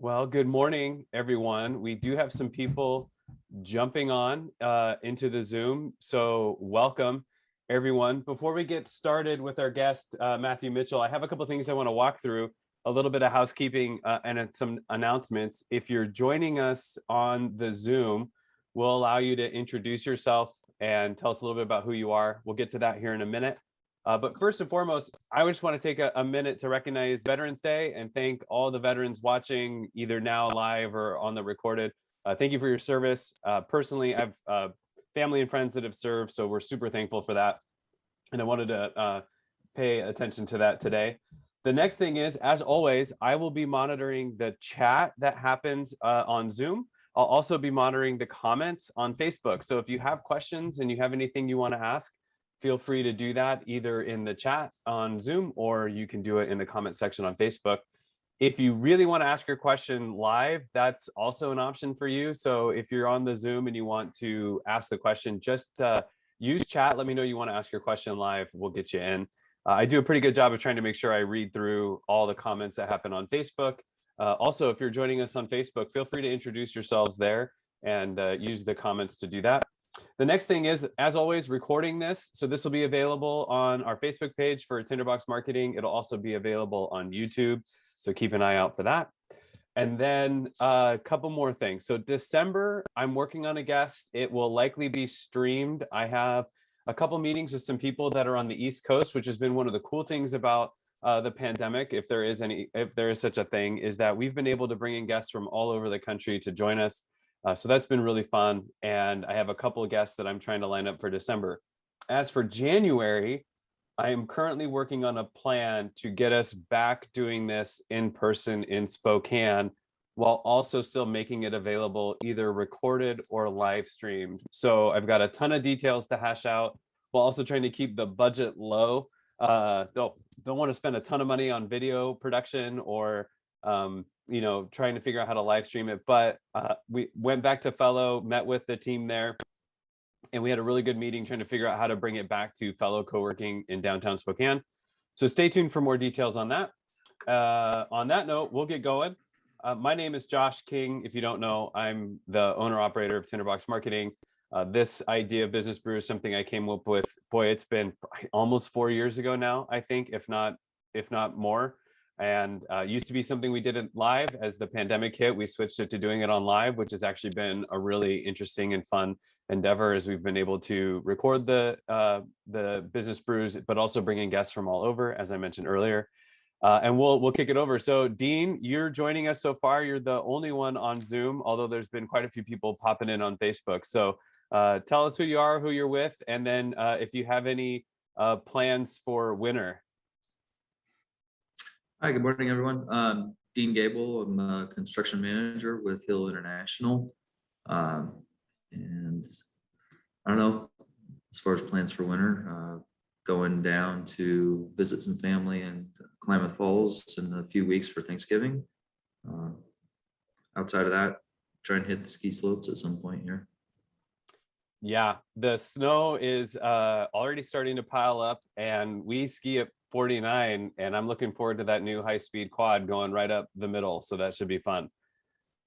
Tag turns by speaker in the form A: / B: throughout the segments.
A: Well, good morning, everyone. We do have some people jumping on into the Zoom, so welcome, everyone. Before we get started with our guest, Matthew Mitchell, I have a couple of things I want to walk through, a little bit of housekeeping and some announcements. If you're joining us on the Zoom, we'll allow you to introduce yourself and tell us a little bit about who you are. We'll get to that here in a minute. But first and foremost, I just want to take a minute to recognize Veterans Day and thank all the veterans watching either now live or on the recorded. Thank you for your service. Personally, I have family and friends that have served, so we're super thankful for that. And I wanted to pay attention to that today. The next thing is, as always, I will be monitoring the chat that happens on Zoom. I'll also be monitoring the comments on Facebook. So if you have questions and you have anything you want to ask, feel free to do that either in the chat on Zoom or you can do it in the comment section on Facebook. If you really want to ask your question live, that's also an option for you. So if you're on the Zoom and you want to ask the question, just use chat. Let me know you want to ask your question live. We'll get you in. I do a pretty good job of trying to make sure I read through all the comments that happen on Facebook. Also, if you're joining us on Facebook, feel free to introduce yourselves there and use the comments to do that. The next thing is, as always, recording this. So this will be available on our Facebook page for Tinderbox Marketing. It'll also be available on YouTube. So keep an eye out for that. And then a couple more things. So December, I'm working on a guest. It will likely be streamed. I have a couple meetings with some people that are on the East Coast, which has been one of the cool things about the pandemic, if there is such a thing, is that we've been able to bring in guests from all over the country to join us. So that's been really fun. And I have a couple of guests that I'm trying to line up for December. As for January, I am currently working on a plan to get us back doing this in person in Spokane, while also still making it available either recorded or live streamed. So I've got a ton of details to hash out while also trying to keep the budget low. Don't want to spend a ton of money on video production or trying to figure out how to live stream it. But we went back to Fellow, met with the team there, and we had a really good meeting trying to figure out how to bring it back to Fellow co-working in downtown Spokane. So stay tuned for more details on that. On that note, we'll get going. My name is Josh King. If you don't know, I'm the owner-operator of Tinderbox Marketing. This idea of Business Brew is something I came up with. Boy, it's been almost 4 years ago now, I think, if not more. And used to be something we did it live. As the pandemic hit, we switched it to doing it on live, which has actually been a really interesting and fun endeavor, as we've been able to record the business brews, but also bring in guests from all over, as I mentioned earlier. And we'll kick it over. So Dean, you're joining us so far. You're the only one on Zoom, although there's been quite a few people popping in on Facebook. So tell us who you are, who you're with, and then if you have any plans for winter.
B: Hi, good morning, everyone. Dean Gable. I'm a construction manager with Hill International. And I don't know, as far as plans for winter, going down to visit some family in Klamath Falls in a few weeks for Thanksgiving. Outside of that, try and hit the ski slopes at some point here.
A: Yeah, the snow is already starting to pile up, and we ski at 49, and I'm looking forward to that new high-speed quad going right up the middle, so that should be fun.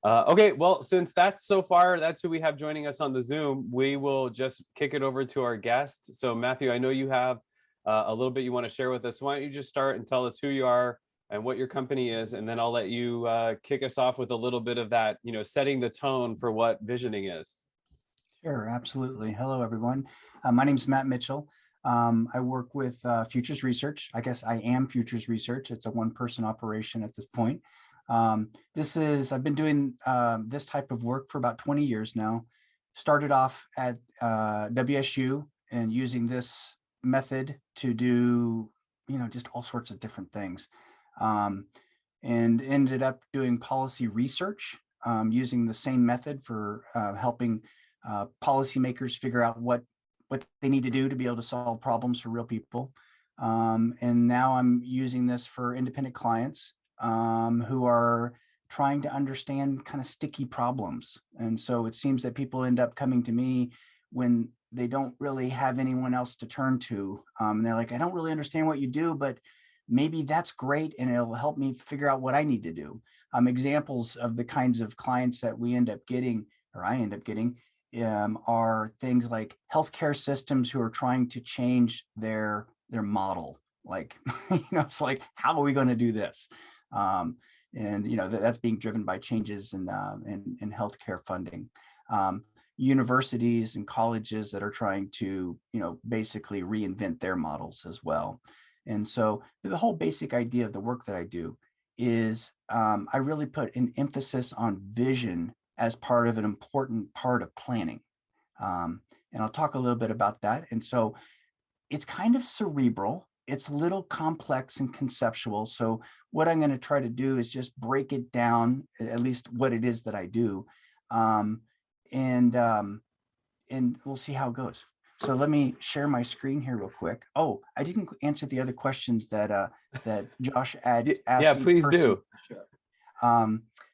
A: Okay, well, since that's who we have joining us on the Zoom, we will just kick it over to our guest. So Matthew, I know you have a little bit you want to share with us. Why don't you just start and tell us who you are and what your company is, and then I'll let you kick us off with a little bit of that, setting the tone for what visioning is.
C: Sure, absolutely. Hello, everyone. My name is Matt Mitchell. I work with Futures Research. I guess I am Futures Research. It's a one-person operation at this point. I've been doing this type of work for about 20 years now. Started off at WSU and using this method to do, just all sorts of different things. And ended up doing policy research using the same method for helping policymakers figure out what they need to do to be able to solve problems for real people. And now I'm using this for independent clients who are trying to understand kind of sticky problems. And so it seems that people end up coming to me when they don't really have anyone else to turn to. And they're like, I don't really understand what you do, but maybe that's great and it'll help me figure out what I need to do. Examples of the kinds of clients that we end up getting, or I end up getting, are things like healthcare systems who are trying to change their model. Like, it's like, how are we going to do this? And that's being driven by changes in healthcare funding. Universities and colleges that are trying to, basically reinvent their models as well. And so the whole basic idea of the work that I do is I really put an emphasis on vision as part of an important part of planning. And I'll talk a little bit about that. And so it's kind of cerebral. It's a little complex and conceptual. So what I'm going to try to do is just break it down, at least what it is that I do. And we'll see how it goes. So let me share my screen here real quick. Oh, I didn't answer the other questions that Josh asked.
A: Yeah, please do.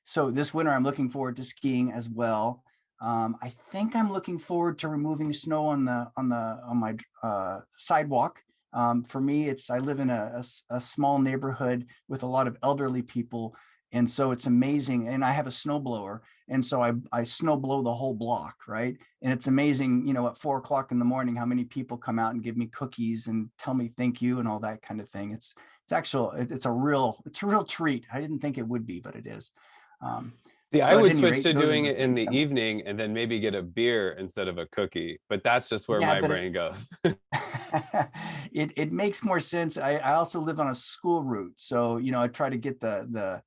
C: So this winter, I'm looking forward to skiing as well. I think I'm looking forward to removing snow on my sidewalk. For me, I live in a small neighborhood with a lot of elderly people. And so it's amazing. And I have a snowblower. And so I snow blow the whole block, right? And it's amazing, at 4 o'clock in the morning, how many people come out and give me cookies and tell me thank you and all that kind of thing. It's a real treat. I didn't think it would be, but it is.
A: I would switch to doing it in the evening and then maybe get a beer instead of a cookie, but that's just where my brain goes.
C: It makes more sense. I also live on a school route, so I try to get the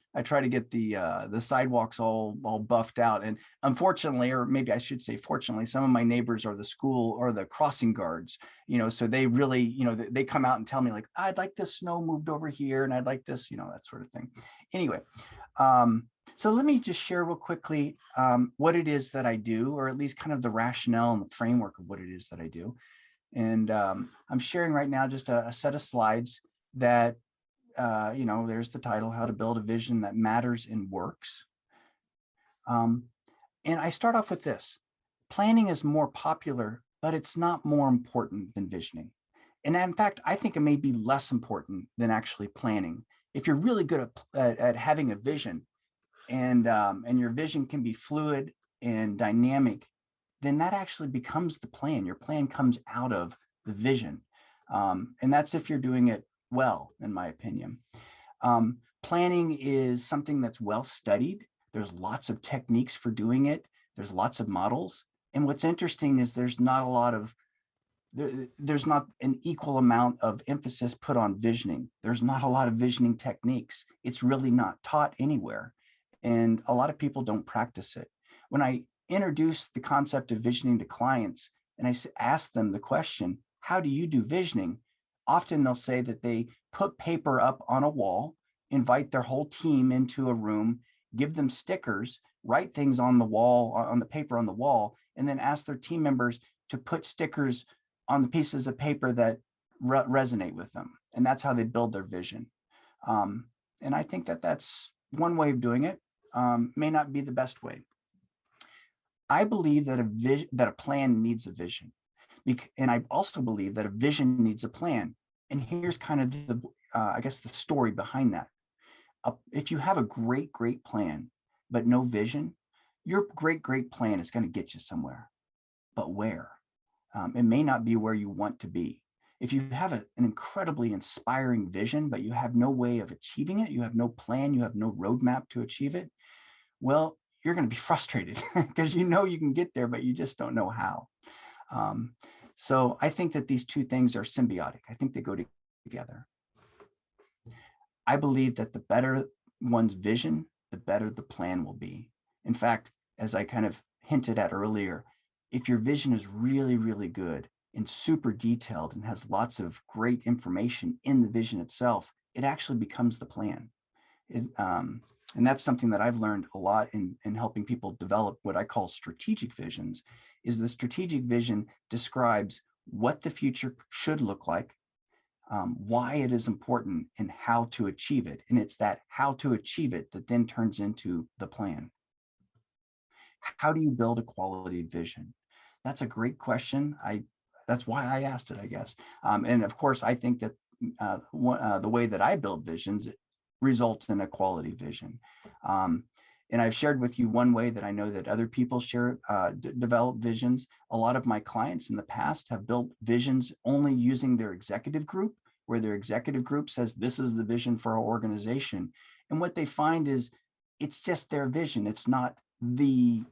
C: sidewalks all buffed out. And unfortunately, or maybe I should say fortunately, some of my neighbors are the school or the crossing guards. So they really, they come out and tell me like, I'd like this snow moved over here, and I'd like this, that sort of thing. Anyway. So let me just share real quickly what it is that I do, or at least kind of the rationale and the framework of what it is that I do. And I'm sharing right now just a set of slides that, there's the title, How to Build a Vision That Matters and Works. And I start off with this. Planning is more popular, but it's not more important than visioning. And in fact, I think it may be less important than actually planning. If you're really good at having a vision, and your vision can be fluid and dynamic, then that actually becomes the plan. Your plan comes out of the vision. And that's if you're doing it well, in my opinion. Planning is something that's well studied. There's lots of techniques for doing it. There's lots of models. And what's interesting is there's not an equal amount of emphasis put on visioning. There's not a lot of visioning techniques. It's really not taught anywhere. And a lot of people don't practice it. When I introduce the concept of visioning to clients and I ask them the question, how do you do visioning? Often they'll say that they put paper up on a wall, invite their whole team into a room, give them stickers, write things on the wall, on the paper on the wall, and then ask their team members to put stickers on the pieces of paper that resonate with them. And that's how they build their vision. And I think that that's one way of doing it. May not be the best way. I believe that a plan needs a vision, and I also believe that a vision needs a plan. And here's kind of the story behind that. If you have a great plan, but no vision, your great plan is going to get you somewhere, but where? It may not be where you want to be. If you have an incredibly inspiring vision, but you have no way of achieving it, you have no plan, you have no roadmap to achieve it, well, you're going to be frustrated because you can get there, but you just don't know how. So I think that these two things are symbiotic. I think they go together. I believe that the better one's vision, the better the plan will be. In fact, as I kind of hinted at earlier, if your vision is really, really good and super detailed and has lots of great information in the vision itself, it actually becomes the plan. And that's something that I've learned a lot in helping people develop what I call strategic visions. Is the strategic vision describes what the future should look like, why it is important, and how to achieve it. And it's that how to achieve it that then turns into the plan. How do you build a quality vision? That's a great question. That's why I asked it, I guess. And of course, I think that the way that I build visions results in a quality vision. And I've shared with you one way that I know that other people develop visions. A lot of my clients in the past have built visions only using their executive group, where their executive group says, this is the vision for our organization. And what they find is it's just their vision. It's not the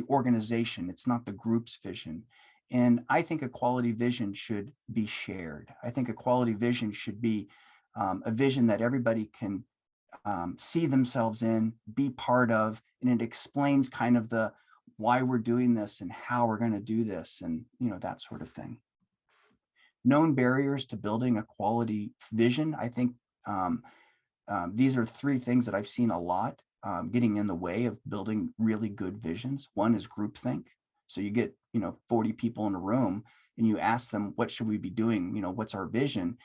C: organization. It's not the group's vision. And I think a quality vision should be shared. I think a quality vision should be a vision that everybody can see themselves in, be part of, and it explains kind of the why we're doing this and how we're going to do this, and that sort of thing. Known barriers to building a quality vision. I think these are three things that I've seen a lot getting in the way of building really good visions. One is groupthink. So you get 40 people in a room and you ask them, what should we be doing? What's our vision?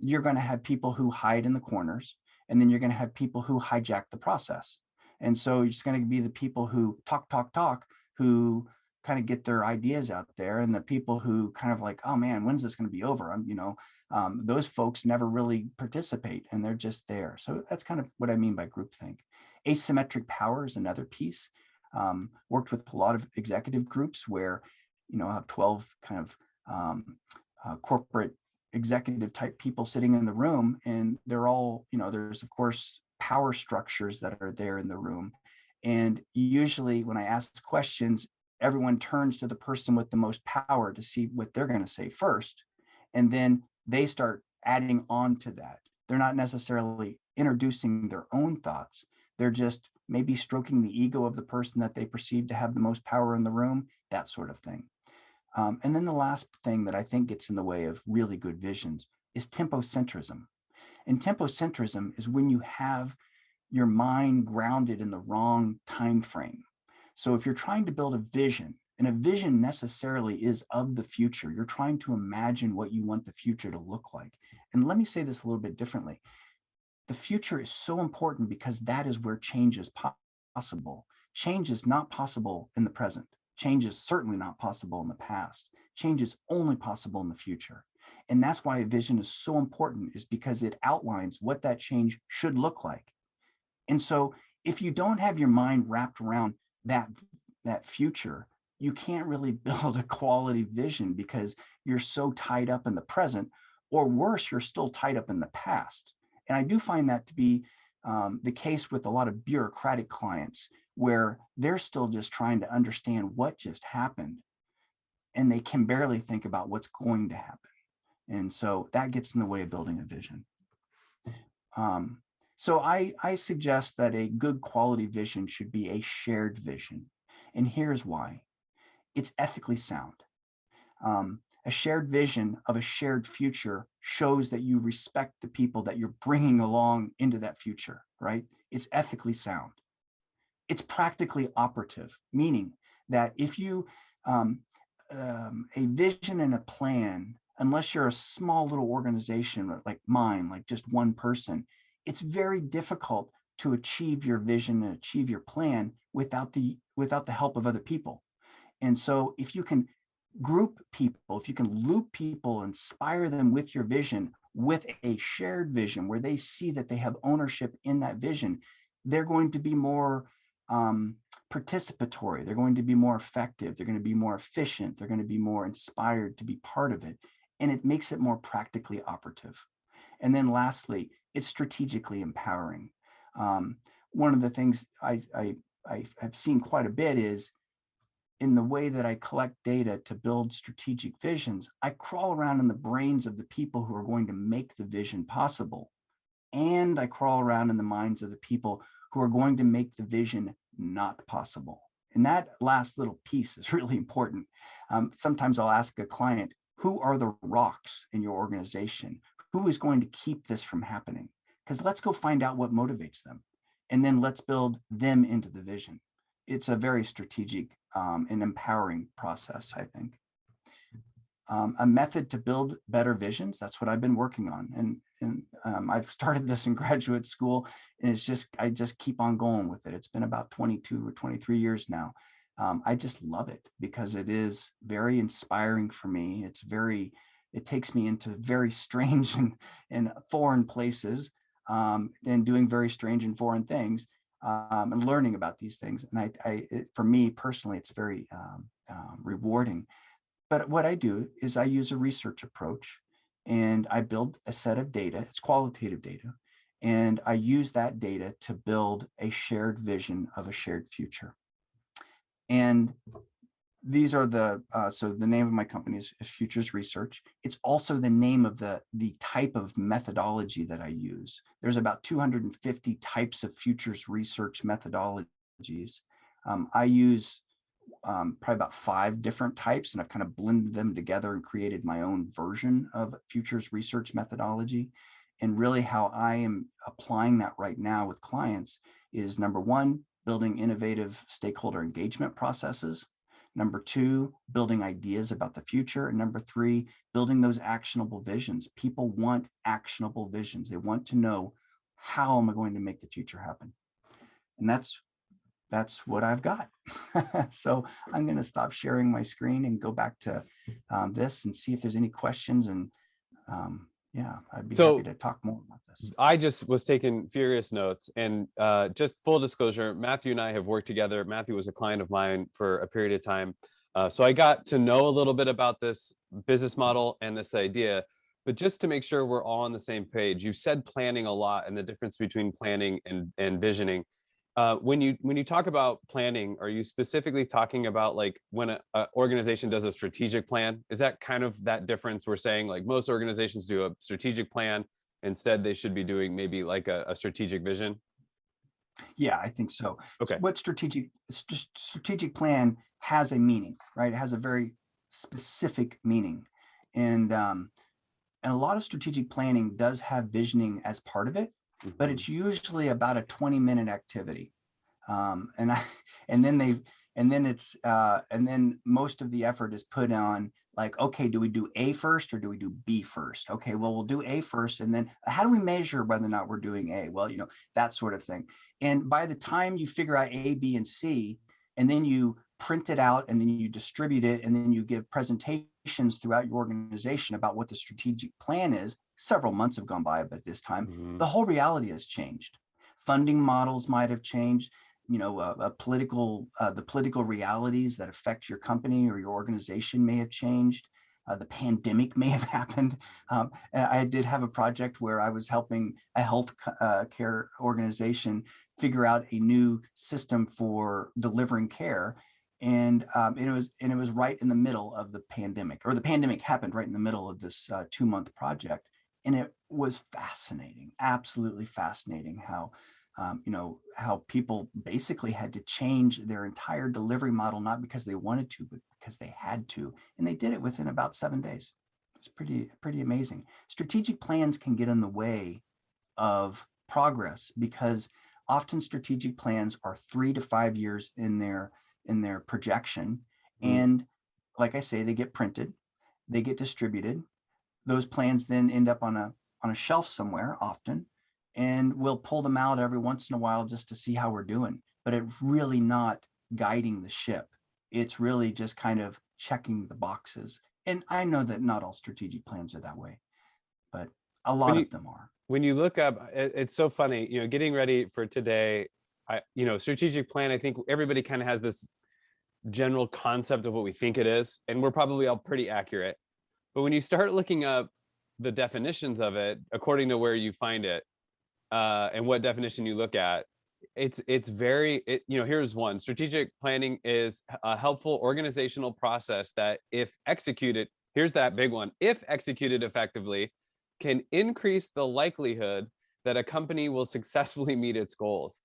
C: You're going to have people who hide in the corners, and then you're going to have people who hijack the process. And so it's going to be the people who talk, who kind of get their ideas out there, and the people who kind of like, oh man, when's this going to be over? Those folks never really participate, and they're just there. So that's kind of what I mean by groupthink. Asymmetric power is another piece. Worked with a lot of executive groups where, I have 12 kind of corporate executive type people sitting in the room, and they're all, there's of course power structures that are there in the room. And usually when I ask questions, everyone turns to the person with the most power to see what they're going to say first. And then they start adding on to that. They're not necessarily introducing their own thoughts. They're just maybe stroking the ego of the person that they perceive to have the most power in the room, that sort of thing. And then the last thing that I think gets in the way of really good visions is typocentrism. And typocentrism is when you have your mind grounded in the wrong time frame. So if you're trying to build a vision, and a vision necessarily is of the future, you're trying to imagine what you want the future to look like. And let me say this a little bit differently. The future is so important because that is where change is possible. Change is not possible in the present. Change is certainly not possible in the past. Change is only possible in the future. And that's why a vision is so important, is because it outlines what that change should look like. And so if you don't have your mind wrapped around that future, you can't really build a quality vision because you're so tied up in the present, or worse, you're still tied up in the past. And I do find that to be the case with a lot of bureaucratic clients, where they're still just trying to understand what just happened, and they can barely think about what's going to happen. And so that gets in the way of building a vision. So I suggest that a good quality vision should be a shared vision. And here's why. It's ethically sound. A shared vision of a shared future shows that you respect the people that you're bringing along into that future, right? It's ethically sound. It's practically operative, meaning that if you, a vision and a plan, unless you're a small little organization like mine, like just one person, it's very difficult to achieve your vision and achieve your plan without the help of other people. And so if you can group people, if you can loop people, inspire them with your vision, with a shared vision where they see that they have ownership in that vision, they're going to be more participatory. They're going to be more effective. They're going to be more efficient. They're going to be more inspired to be part of it. And it makes it more practically operative. And then lastly, it's strategically empowering. One of the things I've seen quite a bit is, in the way that I collect data to build strategic visions, I crawl around in the brains of the people who are going to make the vision possible. And I crawl around in the minds of the people who are going to make the vision not possible. And that last little piece is really important. Sometimes I'll ask a client, who are the rocks in your organization? Who is going to keep this from happening? Because let's go find out what motivates them. And then let's build them into the vision. It's a very strategic and empowering process, I think. A method to build better visions, that's what I've been working on. And I've started this in graduate school, and I just keep on going with it. It's been about 22 or 23 years now. I just love it because it is very inspiring for me. it takes me into very strange and foreign places, and doing very strange and foreign things, and learning about these things. And for me personally, it's very rewarding. But what I do is I use a research approach, and I build a set of data. It's qualitative data. And I use that data to build a shared vision of a shared future. And these are so the name of my company is Futures Research. It's also the name of the type of methodology that I use. There's about 250 types of futures research methodologies. I use probably about 5 different types, and I've kind of blended them together and created my own version of futures research methodology. And really how I am applying that right now with clients is, number 1, building innovative stakeholder engagement processes. Number 2, building ideas about the future. And number 3, building those actionable visions. People want actionable visions. They want to know, how am I going to make the future happen? And that's what I've got. So I'm going to stop sharing my screen and go back to this and see if there's any questions. And yeah, I'd be happy to talk more about this.
A: I just was taking furious notes, and just full disclosure, Matthew and I have worked together. Matthew was a client of mine for a period of time. So I got to know a little bit about this business model and this idea, but just to make sure we're all on the same page, you said planning a lot and the difference between planning and visioning. When you talk about planning, are you specifically talking about like when an organization does a strategic plan? Is that kind of that difference? We're saying like most organizations do a strategic plan. Instead, they should be doing maybe like a strategic vision.
C: Yeah, I think so.
A: Okay.
C: What strategic plan has a meaning, right? It has a very specific meaning. And a lot of strategic planning does have visioning as part of it, but it's usually about a 20-minute activity. And then most of the effort is put on, like, okay, do we do A first or do we do B first? Okay, well, we'll do A first. And then how do we measure whether or not we're doing A? Well, that sort of thing. And by the time you figure out A, B, and C, and then you print it out and then you distribute it, and then you give presentations throughout your organization about what the strategic plan is, several months have gone by by this time, the whole reality has changed. Funding models might have changed. The political realities that affect your company or your organization may have changed. The pandemic may have happened. I did have a project where I was helping a health care organization figure out a new system for delivering care. And it was right in the middle of the pandemic, or the pandemic happened right in the middle of this 2-month project. And it was fascinating, absolutely fascinating how people basically had to change their entire delivery model, not because they wanted to, but because they had to. And they did it within about 7 days. It's pretty amazing. Strategic plans can get in the way of progress because often strategic plans are 3 to 5 years in their projection. And like I say, they get printed, they get distributed. Those plans then end up on a shelf somewhere often. And we'll pull them out every once in a while just to see how we're doing. But it's really not guiding the ship. It's really just kind of checking the boxes. And I know that not all strategic plans are that way, but a lot of them are.
A: When you look up, it's so funny, getting ready for today, strategic plan, I think everybody kind of has this general concept of what we think it is, and we're probably all pretty accurate. But when you start looking up the definitions of it, according to where you find it, and what definition you look at, here's one. Strategic planning is a helpful organizational process that, if executed, here's that big one, if executed effectively, can increase the likelihood that a company will successfully meet its goals.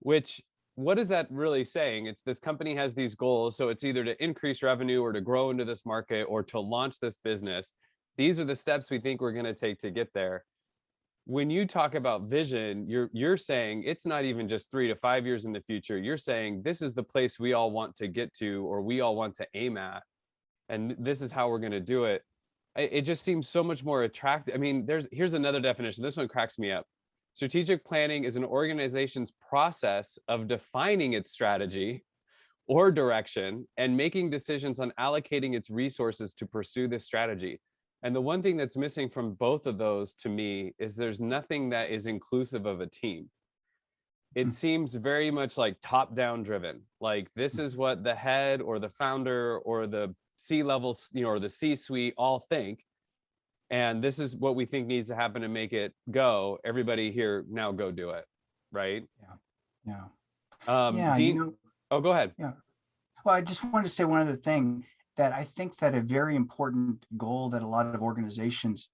A: Which, what is that really saying? It's this company has these goals, so it's either to increase revenue or to grow into this market or to launch this business. These are the steps we think we're going to take to get there. When you talk about vision, you're saying it's not even just 3 to 5 years in the future. You're saying this is the place we all want to get to, or we all want to aim at, and this is how we're going to do it. It just seems so much more attractive. I mean, here's another definition. This one cracks me up. Strategic planning is an organization's process of defining its strategy or direction and making decisions on allocating its resources to pursue this strategy. And the one thing that's missing from both of those to me is there's nothing that is inclusive of a team. It
C: Mm,
A: seems very much like top down driven. Like this
C: mm.
A: is what the head or the founder or the C levels, or the C suite all think. And this is what we think needs to happen to make it go. Everybody here now go do it. Right.
C: Yeah. Yeah.
A: Dean, oh, go ahead.
C: Yeah. Well, I just wanted to say one other thing, that I think that a very important goal that a lot of organizations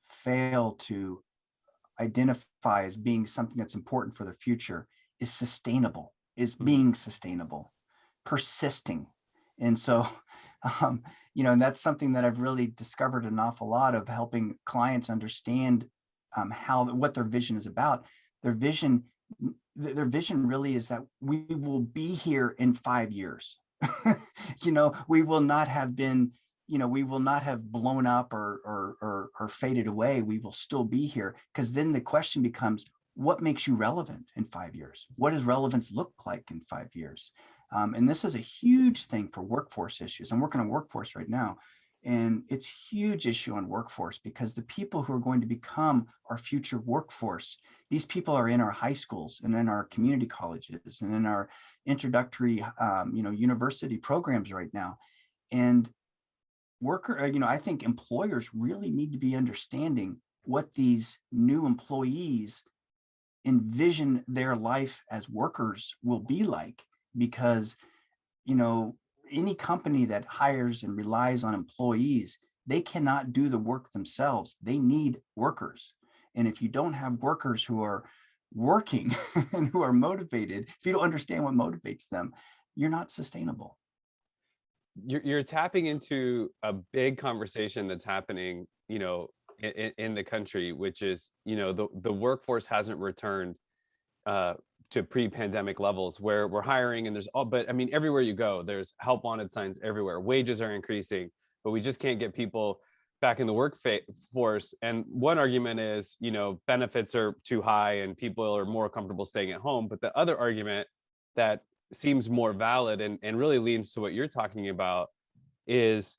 C: fail to identify as being something that's important for the future is being sustainable, persisting. And so, and that's something that I've really discovered an awful lot of, helping clients understand what their vision is about. Their vision really is that we will be here in 5 years. We will not have been, we will not have blown up or faded away. We will still be here, because then the question becomes, what makes you relevant in 5 years? What does relevance look like in 5 years? And this is a huge thing for workforce issues. I'm working on workforce right now, and it's a huge issue on workforce, because the people who are going to become our future workforce, these people are in our high schools and in our community colleges and in our introductory, university programs right now. And I think employers really need to be understanding what these new employees envision their life as workers will be like, because, any company that hires and relies on employees, they cannot do the work themselves. They need workers. And if you don't have workers who are working and who are motivated, if you don't understand what motivates them, you're not sustainable.
A: You're tapping into a big conversation that's happening, in the country, which is, the workforce hasn't returned to pre-pandemic levels, where we're hiring and but I mean, everywhere you go, there's help wanted signs everywhere. Wages are increasing, but we just can't get people back in the workforce. And one argument is, benefits are too high and people are more comfortable staying at home. But the other argument that seems more valid and really leans to what you're talking about is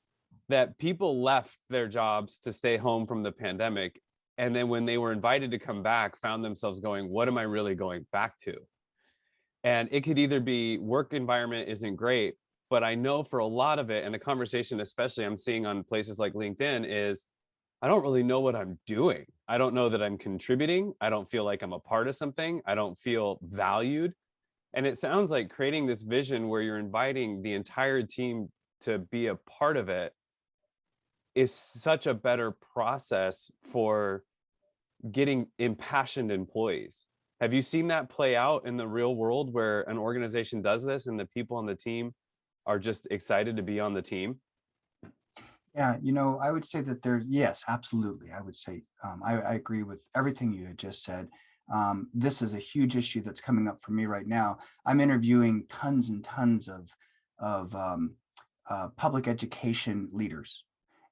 A: that people left their jobs to stay home from the pandemic. And then when they were invited to come back, found themselves going, what am I really going back to? And it could either be work environment isn't great, but I know for a lot of it, and the conversation, especially I'm seeing on places like LinkedIn, is I don't really know what I'm doing. I don't know that I'm contributing. I don't feel like I'm a part of something. I don't feel valued. And it sounds like creating this vision where you're inviting the entire team to be a part of it is such a better process for getting impassioned employees. Have you seen that play out in the real world, where an organization does this and the people on the team are just excited to be on the team?
C: Yeah, I would say that yes, absolutely. I would say I agree with everything you had just said. This is a huge issue that's coming up for me right now. I'm interviewing tons and tons of public education leaders,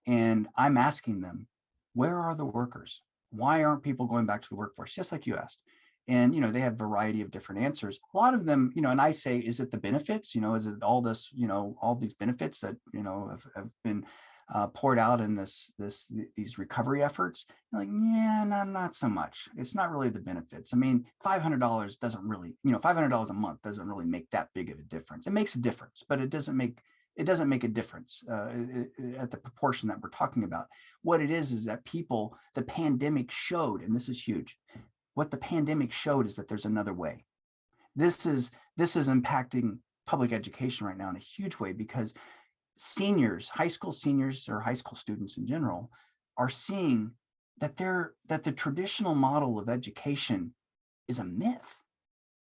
C: and I'm asking them, where are the workers? Why aren't people going back to the workforce? Just like you asked. And, they have a variety of different answers. A lot of them, and I say, is it the benefits? Is it all this, all these benefits that, have been poured out in these recovery efforts? Like, yeah, not so much. It's not really the benefits. I mean, $500 doesn't really, $500 a month doesn't really make that big of a difference. It makes a difference, but it doesn't make a difference at the proportion that we're talking about. What it is that the pandemic showed, and this is huge, what the pandemic showed is that there's another way. This is impacting public education right now in a huge way, because seniors, high school seniors or high school students in general, are seeing that the traditional model of education is a myth.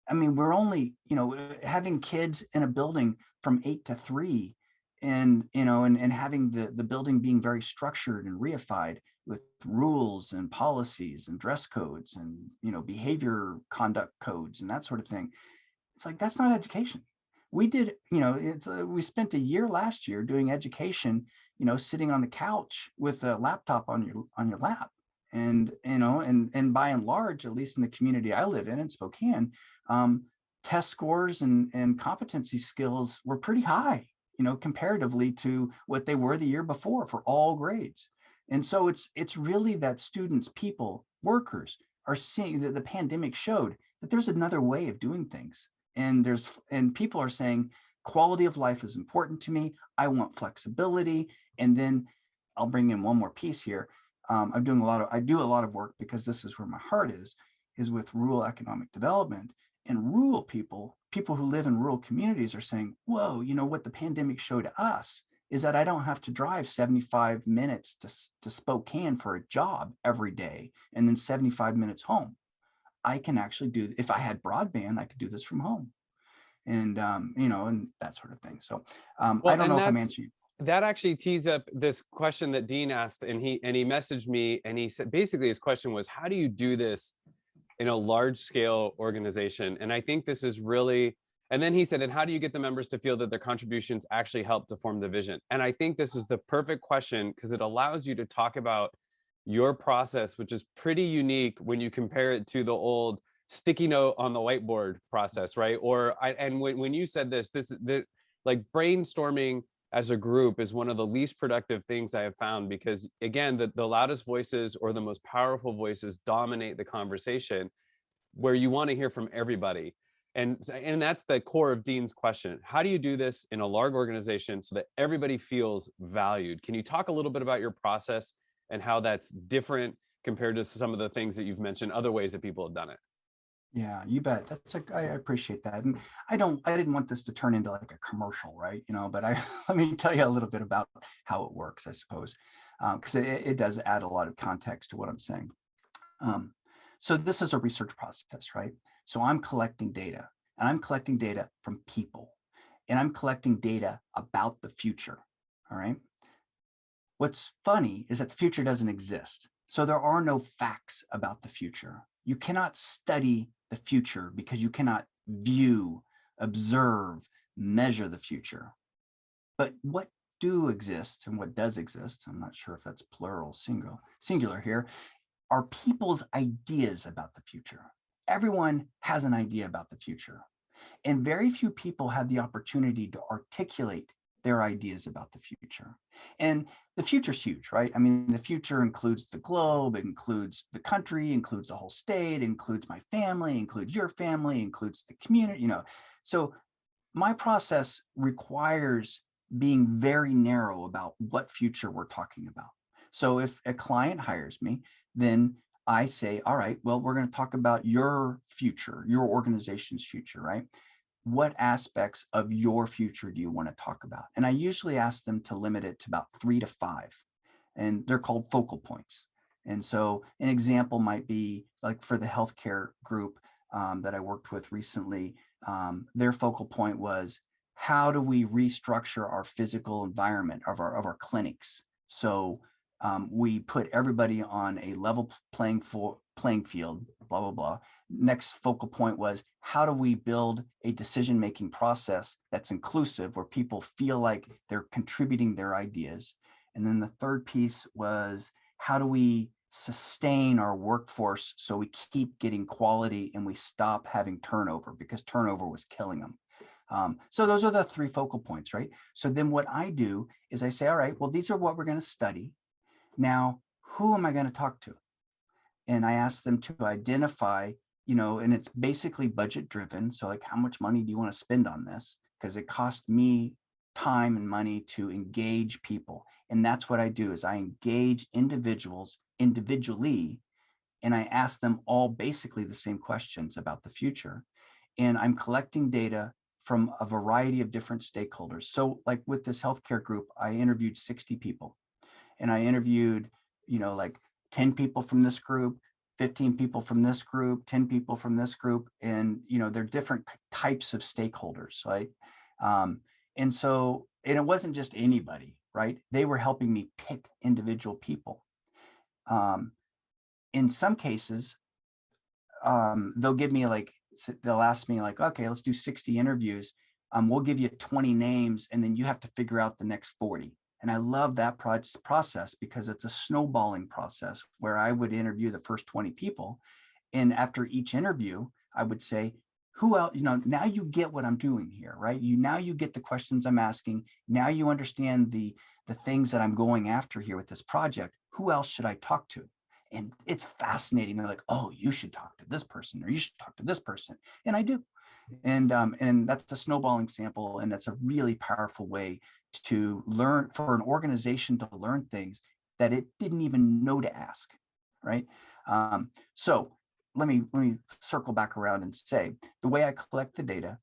C: I mean, we're only, having kids in a building from 8 to 3, and having the building being very structured and reified with rules and policies and dress codes and behavior conduct codes and that sort of thing. It's like, that's not education. We did, we spent a year last year doing education, sitting on the couch with a laptop on your lap. And and by and large, at least in the community I live in Spokane, test scores and competency skills were pretty high, comparatively to what they were the year before for all grades. And so it's really that students, people, workers are seeing that the pandemic showed that there's another way of doing things. And people are saying quality of life is important to me. I want flexibility. And then I'll bring in one more piece here. I do a lot of work, because this is where my heart is with rural economic development. And rural people who live in rural communities are saying, whoa, you know what the pandemic showed us is that I don't have to drive 75 minutes to Spokane for a job every day and then 75 minutes home. I can actually do, if I had broadband, I could do this from home. And, and that sort of thing. So I don't know if I'm answering.
A: That actually tees up this question that Dean asked, and he messaged me, and he said, basically his question was, how do you do this in a large scale organization? And I think this is really, and then he said, and how do you get the members to feel that their contributions actually help to form the vision? And I think this is the perfect question, because it allows you to talk about your process, which is pretty unique when you compare it to the old sticky note on the whiteboard process, right? And when you said this like brainstorming as a group is one of the least productive things I have found, because again, the loudest voices or the most powerful voices dominate the conversation, where you want to hear from everybody. And that's the core of Dean's question. How do you do this in a large organization so that everybody feels valued? Can you talk a little bit about your process and how that's different compared to some of the things that you've mentioned, other ways that people have done it?
C: Yeah, you bet. I appreciate that. And I didn't want this to turn into like a commercial, right? But let me tell you a little bit about how it works, I suppose, because it does add a lot of context to what I'm saying. So this is a research process, right? So I'm collecting data, and I'm collecting data from people, and I'm collecting data about the future. All right. What's funny is that the future doesn't exist. So there are no facts about the future. You cannot study the future because you cannot view, observe, measure the future. But what do exist and what does exist, I'm not sure if that's plural, singular here, are people's ideas about the future. Everyone has an idea about the future. And very few people have the opportunity to articulate their ideas about the future. And the future's huge, right? I mean, the future includes the globe, it includes the country, includes the whole state, includes my family, includes your family, includes the community, So my process requires being very narrow about what future we're talking about. So if a client hires me, then I say, all right, well, we're going to talk about your future, your organization's future, right? What aspects of your future do you want to talk about? And I usually ask them to limit it to about 3 to 5, and they're called focal points. And so an example might be like for the healthcare group that I worked with recently, their focal point was, how do we restructure our physical environment of our clinics? So we put everybody on a level playing field, blah, blah, blah. Next focal point was, how do we build a decision-making process that's inclusive, where people feel like they're contributing their ideas? And then the third piece was, how do we sustain our workforce so we keep getting quality and we stop having turnover, because turnover was killing them. So those are the 3 focal points, right? So then what I do is I say, all right, well, these are what we're going to study. Now, who am I going to talk to? And I ask them to identify, and it's basically budget driven. So like, how much money do you want to spend on this? Because it costs me time and money to engage people. And that's what I do, is I engage individuals individually, and I ask them all basically the same questions about the future. And I'm collecting data from a variety of different stakeholders. So like with this healthcare group, I interviewed 60 people, and I interviewed, like 10 people from this group, 15 people from this group, 10 people from this group. And, they're different types of stakeholders, right? And it wasn't just anybody, right? They were helping me pick individual people. In some cases, they'll ask me like, okay, let's do 60 interviews. We'll give you 20 names, and then you have to figure out the next 40. And I love that process, because it's a snowballing process where I would interview the first 20 people. And after each interview, I would say, who else, now you get what I'm doing here, right? Now you get the questions I'm asking. Now you understand the things that I'm going after here with this project. Who else should I talk to? And it's fascinating. They're like, oh, you should talk to this person, or you should talk to this person. And I do. And that's a snowballing sample. And that's a really powerful way to learn, for an organization to learn things that it didn't even know to ask, right? So let me circle back around and say, the way I collect the data,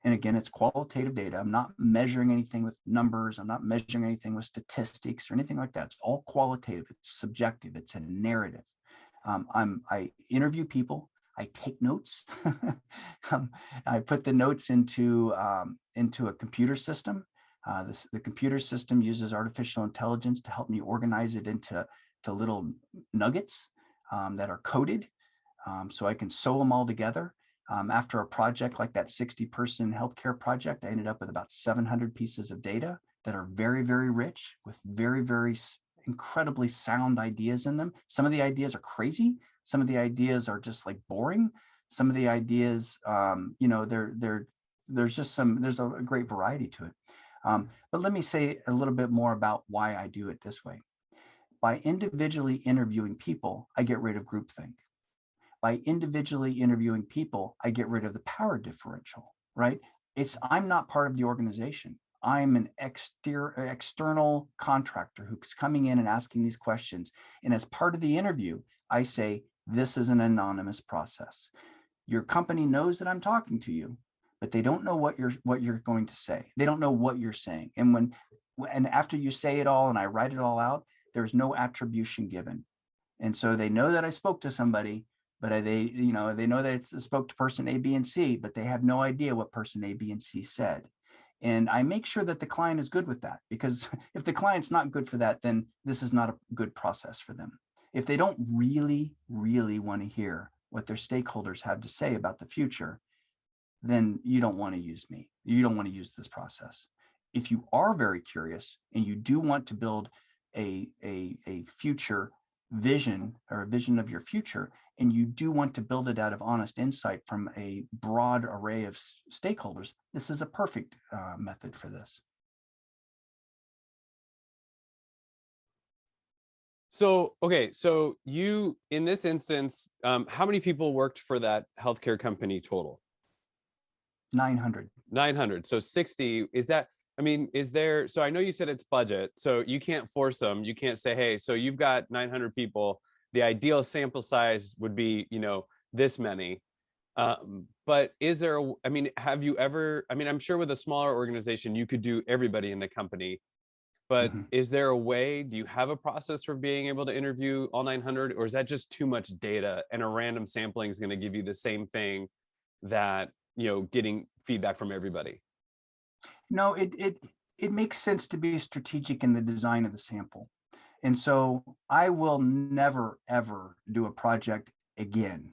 C: and again, it's qualitative data. I'm not measuring anything with numbers. I'm not measuring anything with statistics or anything like that. It's all qualitative. It's subjective. It's a narrative. I interview people. I take notes. I put the notes into a computer system. The computer system uses artificial intelligence to help me organize it into little nuggets that are coded, so I can sew them all together. After a project like that 60-person healthcare project, I ended up with about 700 pieces of data that are very, very rich, with very, very incredibly sound ideas in them. Some of the ideas are crazy. Some of the ideas are just like boring. Some of the ideas, there's a great variety to it. But let me say a little bit more about why I do it this way. By individually interviewing people, I get rid of groupthink. By individually interviewing people, I get rid of the power differential, right? I'm not part of the organization. I'm an external contractor who's coming in and asking these questions. And as part of the interview, I say, this is an anonymous process. Your company knows that I'm talking to you, but they don't know what you're going to say. They don't know what you're saying. And after you say it all and I write it all out, there's no attribution given. And so they know that I spoke to somebody, but they know that I spoke to person A, B, and C, but they have no idea what person A, B, and C said. And I make sure that the client is good with that, because if the client's not good for that, then this is not a good process for them. If they don't really, really want to hear what their stakeholders have to say about the future, then you don't want to use me. You don't want to use this process. If you are very curious and you do want to build a future vision, or a vision of your future, and you do want to build it out of honest insight from a broad array of stakeholders, this is a perfect method for this.
A: So, okay, so you, in this instance, how many people worked for that healthcare company total?
C: 900.
A: 900. So 60, is that, I mean, is there, so I know you said it's budget, so you can't force them. You can't say, hey, so you've got 900 people. The ideal sample size would be, this many. But is there, I mean, have you ever, I mean, I'm sure with a smaller organization, you could do everybody in the company, but is there a way, do you have a process for being able to interview all 900, or is that just too much data and a random sampling is going to give you the same thing that, getting feedback from everybody?
C: No, it makes sense to be strategic in the design of the sample. And so I will never, ever do a project again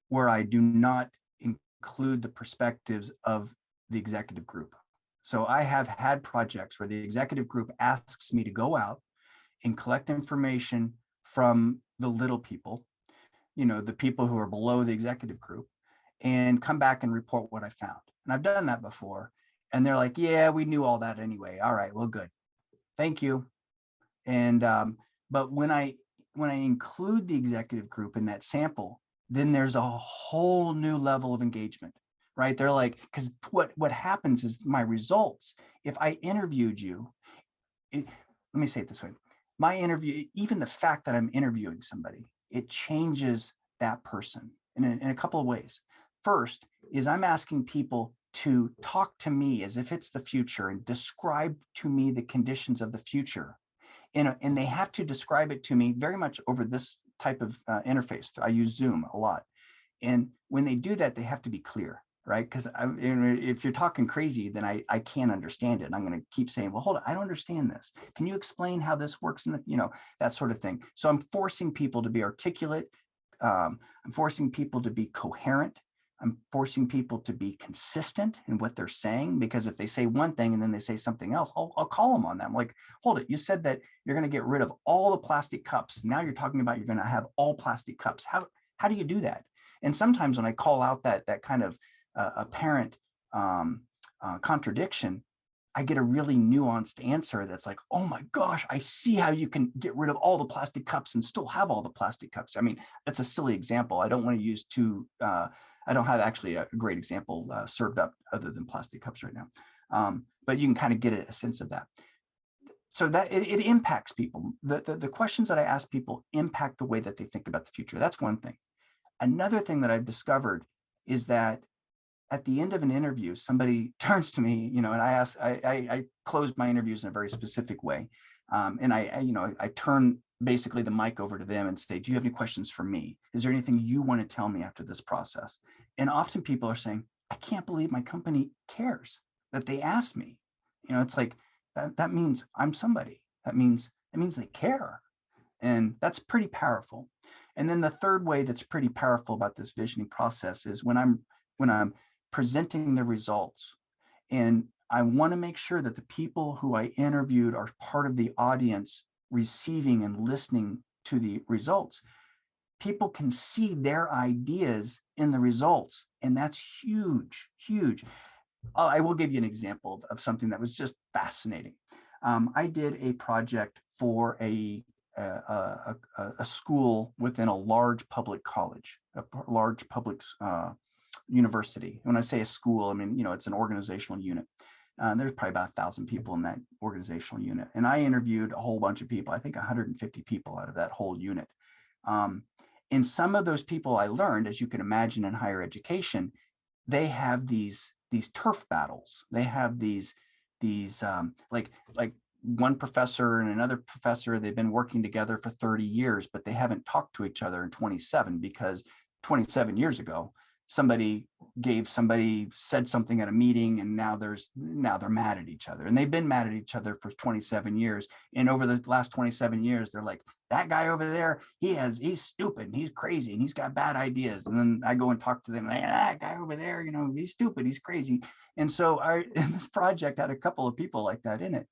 C: where I do not include the perspectives of the executive group. So I have had projects where the executive group asks me to go out and collect information from the little people, the people who are below the executive group, and come back and report what I found. And I've done that before. And they're like, yeah, we knew all that anyway. All right, well, good. Thank you. And but when I include the executive group in that sample, then there's a whole new level of engagement, right? They're like, because what happens is my results, if I interviewed you, let me say it this way. My interview, even the fact that I'm interviewing somebody, it changes that person in a couple of ways. First is I'm asking people to talk to me as if it's the future and describe to me the conditions of the future. And they have to describe it to me very much over this type of interface. I use Zoom a lot. And when they do that, they have to be clear, right? Because if you're talking crazy, then I can't understand it. And I'm going to keep saying, well, hold on, I don't understand this. Can you explain how this works in the, that sort of thing. So I'm forcing people to be articulate. I'm forcing people to be coherent. I'm forcing people to be consistent in what they're saying, because if they say one thing and then they say something else, I'll call them on that. I'm like, hold it. You said that you're going to get rid of all the plastic cups. Now you're talking about you're going to have all plastic cups. How do you do that? And sometimes when I call out that kind of apparent contradiction, I get a really nuanced answer that's like, oh my gosh, I see how you can get rid of all the plastic cups and still have all the plastic cups. I mean, that's a silly example. I don't want to use I don't have actually a great example served up other than plastic cups right now. But you can kind of get a sense of that. So that it impacts people. The questions that I ask people impact the way that they think about the future. That's one thing. Another thing that I've discovered is that at the end of an interview, somebody turns to me, and I closed my interviews in a very specific way. And I turn basically the mic over to them and say, do you have any questions for me? Is there anything you want to tell me after this process? And often people are saying, I can't believe my company cares that they asked me. It's like, that means I'm somebody. It means they care. And that's pretty powerful. And then the third way that's pretty powerful about this visioning process is when I'm presenting the results, and I want to make sure that the people who I interviewed are part of the audience receiving and listening to the results. People can see their ideas in the results, and that's huge, huge. I will give you an example of something that was just fascinating. I did a project for a school within a large public college, a large public university. When I say a school, I mean, it's an organizational unit. There's probably about 1,000 people in that organizational unit. And I interviewed a whole bunch of people, I think 150 people out of that whole unit. And some of those people I learned, as you can imagine in higher education, they have these turf battles. They have these like one professor and another professor, they've been working together for 30 years, but they haven't talked to each other in 27 because 27 years ago, somebody said something at a meeting, and now they're mad at each other, and they've been mad at each other for 27 years. And over the last 27 years, they're like, that guy over there, he's stupid and he's crazy and he's got bad ideas. And then I go and talk to them, like, that guy over there, he's stupid, he's crazy. And so this project had a couple of people like that in it.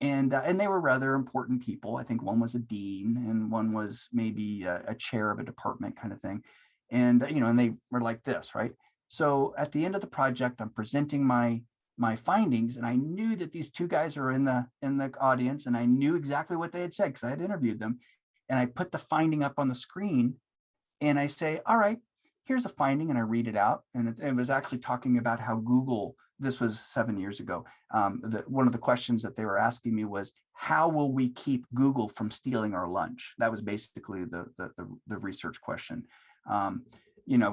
C: And they were rather important people. I think one was a dean and one was maybe a chair of a department kind of thing. And, and they were like this, right? So at the end of the project, I'm presenting my findings, and I knew that these two guys are in the audience, and I knew exactly what they had said because I had interviewed them. And I put the finding up on the screen, and I say, all right, here's a finding, and I read it out. And it was actually talking about how Google, this was 7 years ago. One of the questions that they were asking me was, how will we keep Google from stealing our lunch? That was basically the research question.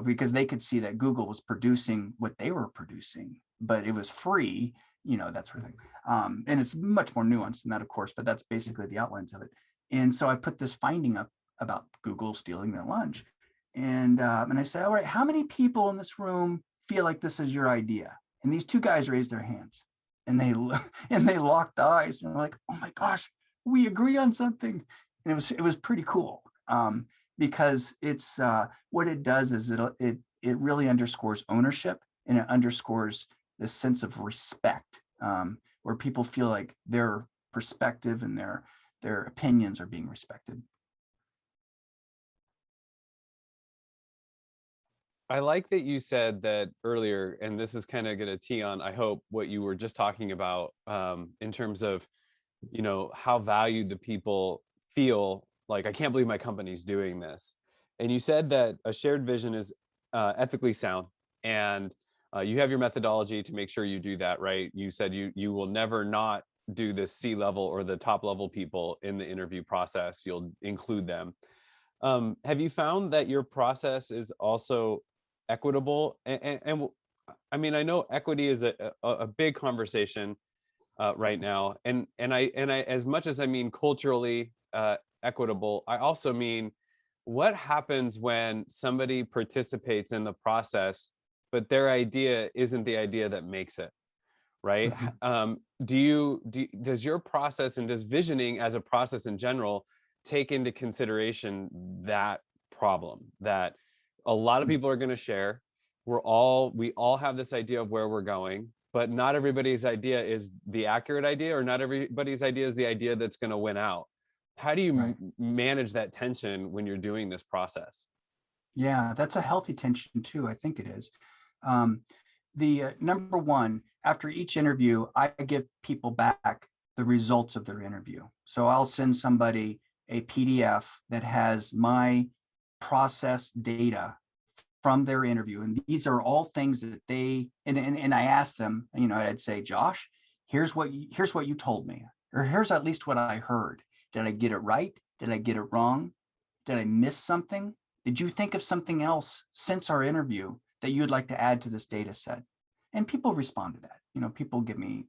C: Because they could see that Google was producing what they were producing, but it was free, that sort of thing. And it's much more nuanced than that, of course, but that's basically the outlines of it. And so I put this finding up about Google stealing their lunch. And I said, all right, how many people in this room feel like this is your idea? And these two guys raised their hands, and they locked eyes, and they're like, oh my gosh, we agree on something. And it was pretty cool. Because it's what it does is it really underscores ownership, and it underscores this sense of respect, where people feel like their perspective and their opinions are being respected.
A: I like that you said that earlier, and this is kind of going to tee on, I hope, what you were just talking about in terms of, how valued the people feel. Like, I can't believe my company's doing this. And you said that a shared vision is ethically sound, and you have your methodology to make sure you do that, right? You said you will never not do the C-level or the top level people in the interview process. You'll include them. Have you found that your process is also equitable? And I mean, I know equity is a big conversation right now, and I as much as I mean culturally equitable, I also mean, what happens when somebody participates in the process, but their idea isn't the idea that makes it, right? Mm-hmm. Does your process, and does visioning as a process in general take into consideration that problem, that a lot of people are going to share, we all have this idea of where we're going, but not everybody's idea is the accurate idea, or not everybody's idea is the idea that's going to win out? How do you manage that tension when you're doing this process?
C: Yeah, that's a healthy tension too. I think it is. number one, after each interview, I give people back the results of their interview. So I'll send somebody a PDF that has my processed data from their interview. And these are all things that they, and I asked them, I'd say, Josh, here's what you told me, or here's at least what I heard. Did I get it right? Did I get it wrong? Did I miss something? Did you think of something else since our interview that you'd like to add to this data set? And people respond to that. People give me,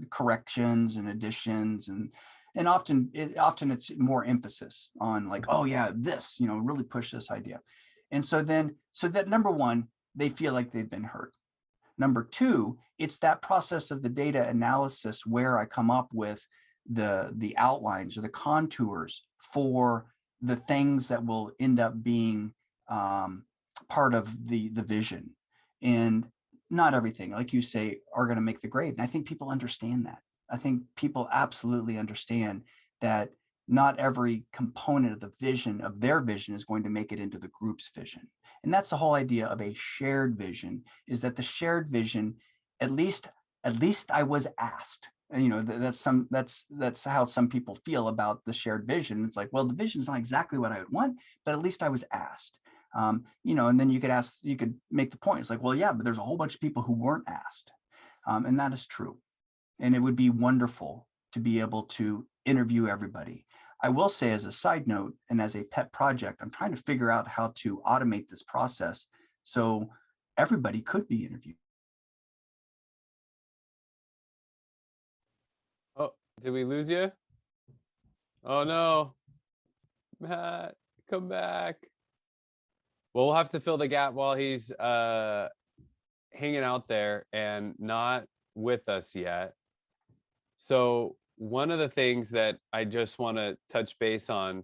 C: corrections and additions, and often it's more emphasis on like, oh yeah, this, really push this idea. And so that number one, they feel like they've been heard. Number two, it's that process of the data analysis where I come up with the outlines or the contours for the things that will end up being part of the vision. And not everything, like you say, are going to make the grade. And I think people understand that. I think people absolutely understand that not every component of the vision, of their vision, is going to make it into the group's vision. And that's the whole idea of a shared vision, is that the shared vision, at least I was asked. And that's how some people feel about the shared vision. It's like, well, the vision is not exactly what I would want, but at least I was asked. And then you could make the point. It's like, well, yeah, but there's a whole bunch of people who weren't asked. And that is true. And it would be wonderful to be able to interview everybody. I will say, as a side note and as a pet project, I'm trying to figure out how to automate this process so everybody could be interviewed.
A: Oh, did we lose you? Oh no, Matt, come back. Well, we'll have to fill the gap while he's hanging out there and not with us yet. So one of the things that I just want to touch base on,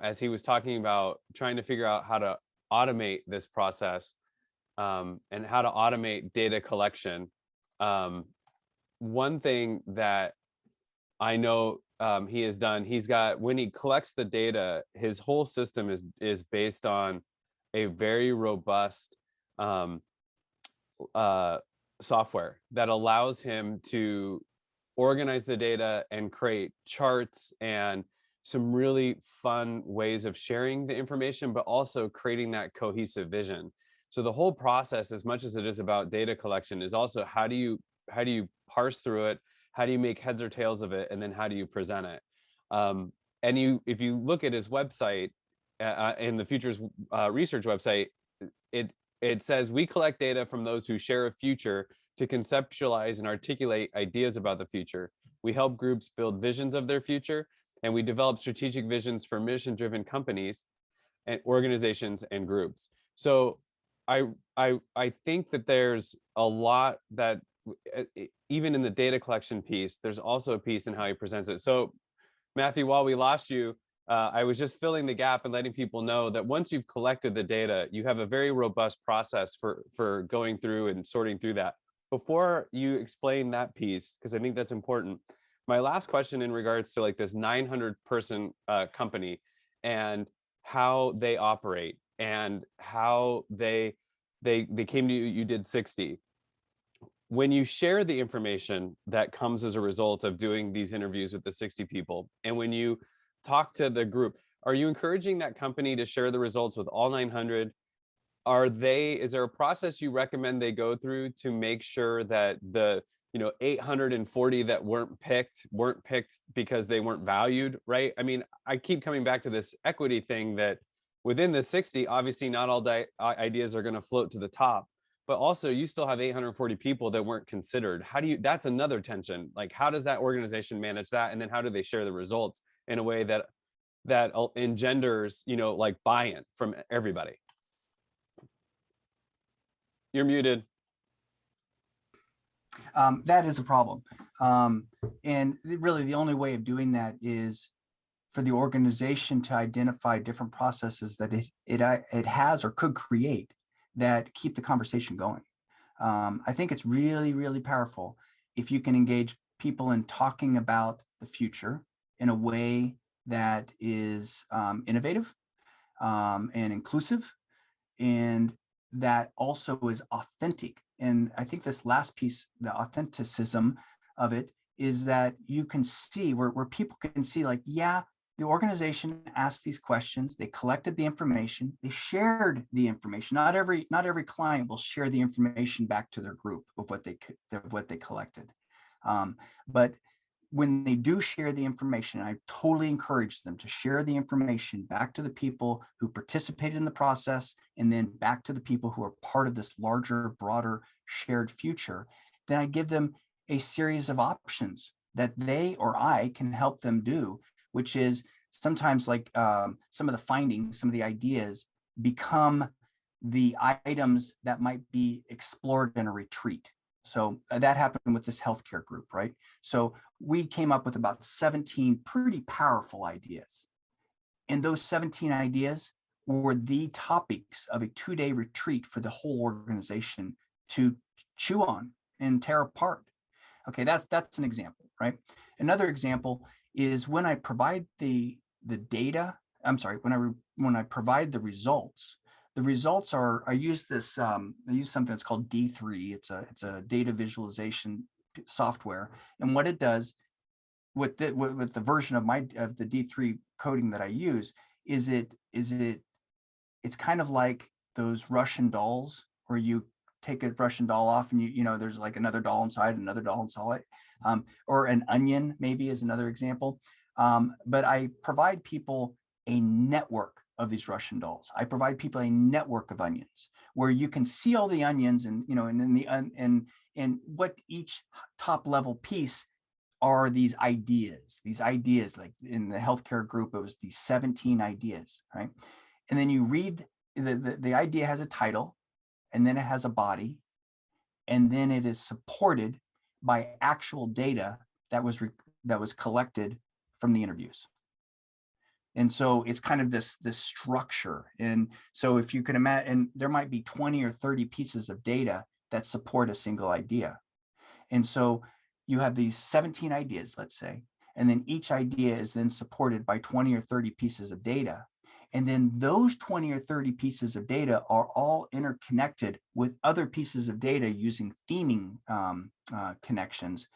A: as he was talking about trying to figure out how to automate this process and how to automate data collection. One thing that I know he has done, when he collects the data, his whole system is based on a very robust software that allows him to organize the data and create charts and some really fun ways of sharing the information, but also creating that cohesive vision. So the whole process, as much as it is about data collection, is also how do you parse through it? How do you make heads or tails of it? And then how do you present it? And if you look at his website, in the Futures Research website, it says, we collect data from those who share a future to conceptualize and articulate ideas about the future. We help groups build visions of their future, and we develop strategic visions for mission-driven companies and organizations and groups. So I think that there's a lot that, even in the data collection piece, there's also a piece in how he presents it. So Matthew, while we lost you, I was just filling the gap and letting people know that once you've collected the data, you have a very robust process for going through and sorting through that. Before you explain that piece, because I think that's important, my last question in regards to like this 900-person company and how they operate and how they came to you, you did 60. When you share the information that comes as a result of doing these interviews with the 60 people, and when you talk to the group, are you encouraging that company to share the results with all 900? Is there a process you recommend they go through to make sure that the 840 that weren't picked because they weren't valued, right? I mean, I keep coming back to this equity thing that within the 60, obviously not all ideas are going to float to the top, but also you still have 840 people that weren't considered. That's another tension. Like, how does that organization manage that? And then how do they share the results in a way that engenders, like buy-in from everybody? You're muted.
C: That is a problem. And really the only way of doing that is for the organization to identify different processes that it has or could create that keep the conversation going. I think it's really, really powerful if you can engage people in talking about the future in a way that is innovative and inclusive, and that also is authentic and I think this last piece, the authenticism of it, is that you can see where people can see like, yeah, the organization asked these questions, they collected the information, they shared the information. Not every client will share the information back to their group of what they collected. But when they do share the information, I totally encourage them to share the information back to the people who participated in the process, and then back to the people who are part of this larger, broader shared future. Then I give them a series of options that they or I can help them do, which is sometimes like some of the findings, some of the ideas become the items that might be explored in a retreat. So that happened with this healthcare group, right? So we came up with about 17 pretty powerful ideas. And those 17 ideas were the topics of a 2-day retreat for the whole organization to chew on and tear apart. Okay, that's an example, right? Another example is when I provide the data, when I provide the results are, I use something that's called D3. It's a data visualization software. And what it does with the version of the D3 coding that I use is it's kind of like those Russian dolls where you take a Russian doll off and you know there's like another doll inside, another doll inside, or an onion maybe is another example. But I provide people a network of these Russian dolls. I provide people a network of onions where you can see all the onions, and and what each top level piece are these ideas. Like in the healthcare group, it was these 17 ideas, right? And then you read the idea has a title, and then it has a body, and then it is supported by actual data that was collected from the interviews. And so it's kind of this structure. And so if you can imagine, there might be 20 or 30 pieces of data that support a single idea. And so you have these 17 ideas, let's say, and then each idea is then supported by 20 or 30 pieces of data. And then those 20 or 30 pieces of data are all interconnected with other pieces of data using theming connections.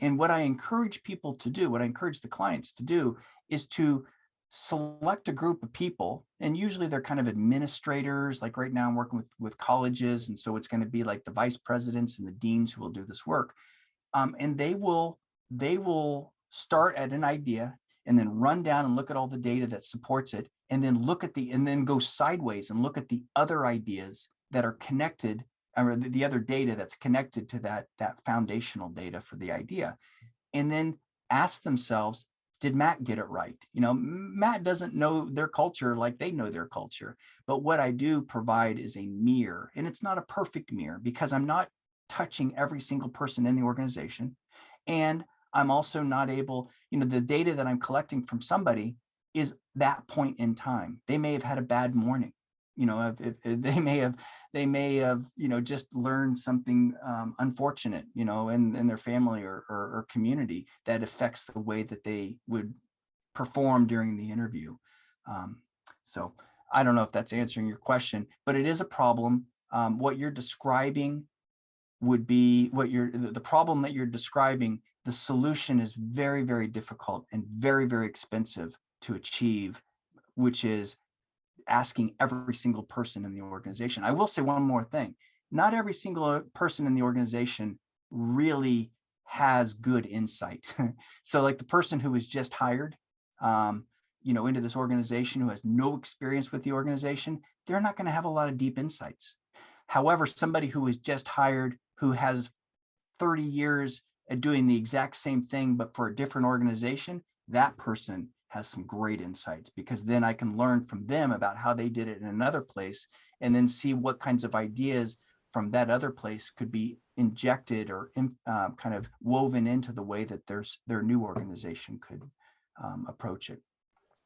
C: And what I encourage people to do, what I encourage the clients to do, is to select a group of people, and usually they're kind of administrators. Like right now I'm working with colleges, and so it's going to be like the vice presidents and the deans who will do this work. And they will start at an idea and then run down and look at all the data that supports it, and then go sideways and look at the other ideas that are connected, or the other data that's connected to that foundational data for the idea, and then ask themselves, did Matt get it right? Matt doesn't know their culture like they know their culture. But what I do provide is a mirror, and it's not a perfect mirror because I'm not touching every single person in the organization. And I'm also not able, the data that I'm collecting from somebody is that point in time. They may have had a bad morning. If they may have, just learned something unfortunate, in their family or community that affects the way that they would perform during the interview. So I don't know if that's answering your question, but it is a problem. What you're describing would be the problem that you're describing. The solution is very, very difficult and very, very expensive to achieve, which is asking every single person in the organization. I will say one more thing. Not every single person in the organization really has good insight. So like the person who was just hired, into this organization, who has no experience with the organization, they're not going to have a lot of deep insights. However, somebody who was just hired, who has 30 years at doing the exact same thing, but for a different organization, that person has some great insights, because then I can learn from them about how they did it in another place, and then see what kinds of ideas from that other place could be injected or kind of woven into the way that their new organization could approach it.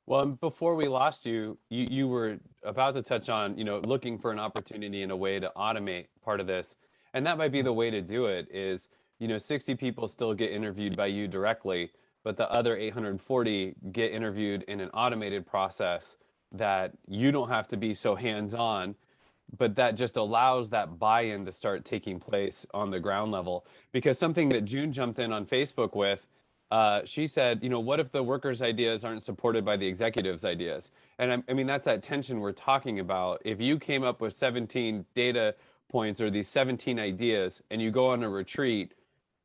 A: Well, before we lost you, you were about to touch on, looking for an opportunity and a way to automate part of this. And that might be the way to do it is, 60 people still get interviewed by you directly, but the other 840 get interviewed in an automated process that you don't have to be so hands-on. but that just allows that buy-in to start taking place on the ground level. Because something that June jumped in on Facebook with, she said, what if the workers' ideas aren't supported by the executives' ideas? And I mean, that's that tension we're talking about. If you came up with 17 data points or these 17 ideas and you go on a retreat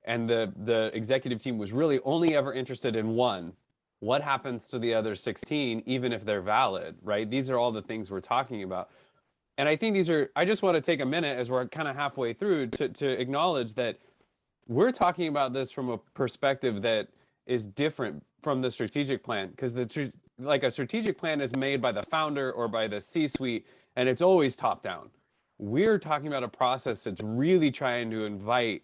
A: and the executive team was really only ever interested in one, what happens to the other 16, even if they're valid, right? These are all the things we're talking about. And I think I just want to take a minute as we're kind of halfway through to acknowledge that we're talking about this from a perspective that is different from the strategic plan, because like a strategic plan is made by the founder or by the C-suite, and it's always top down. We're talking about a process that's really trying to invite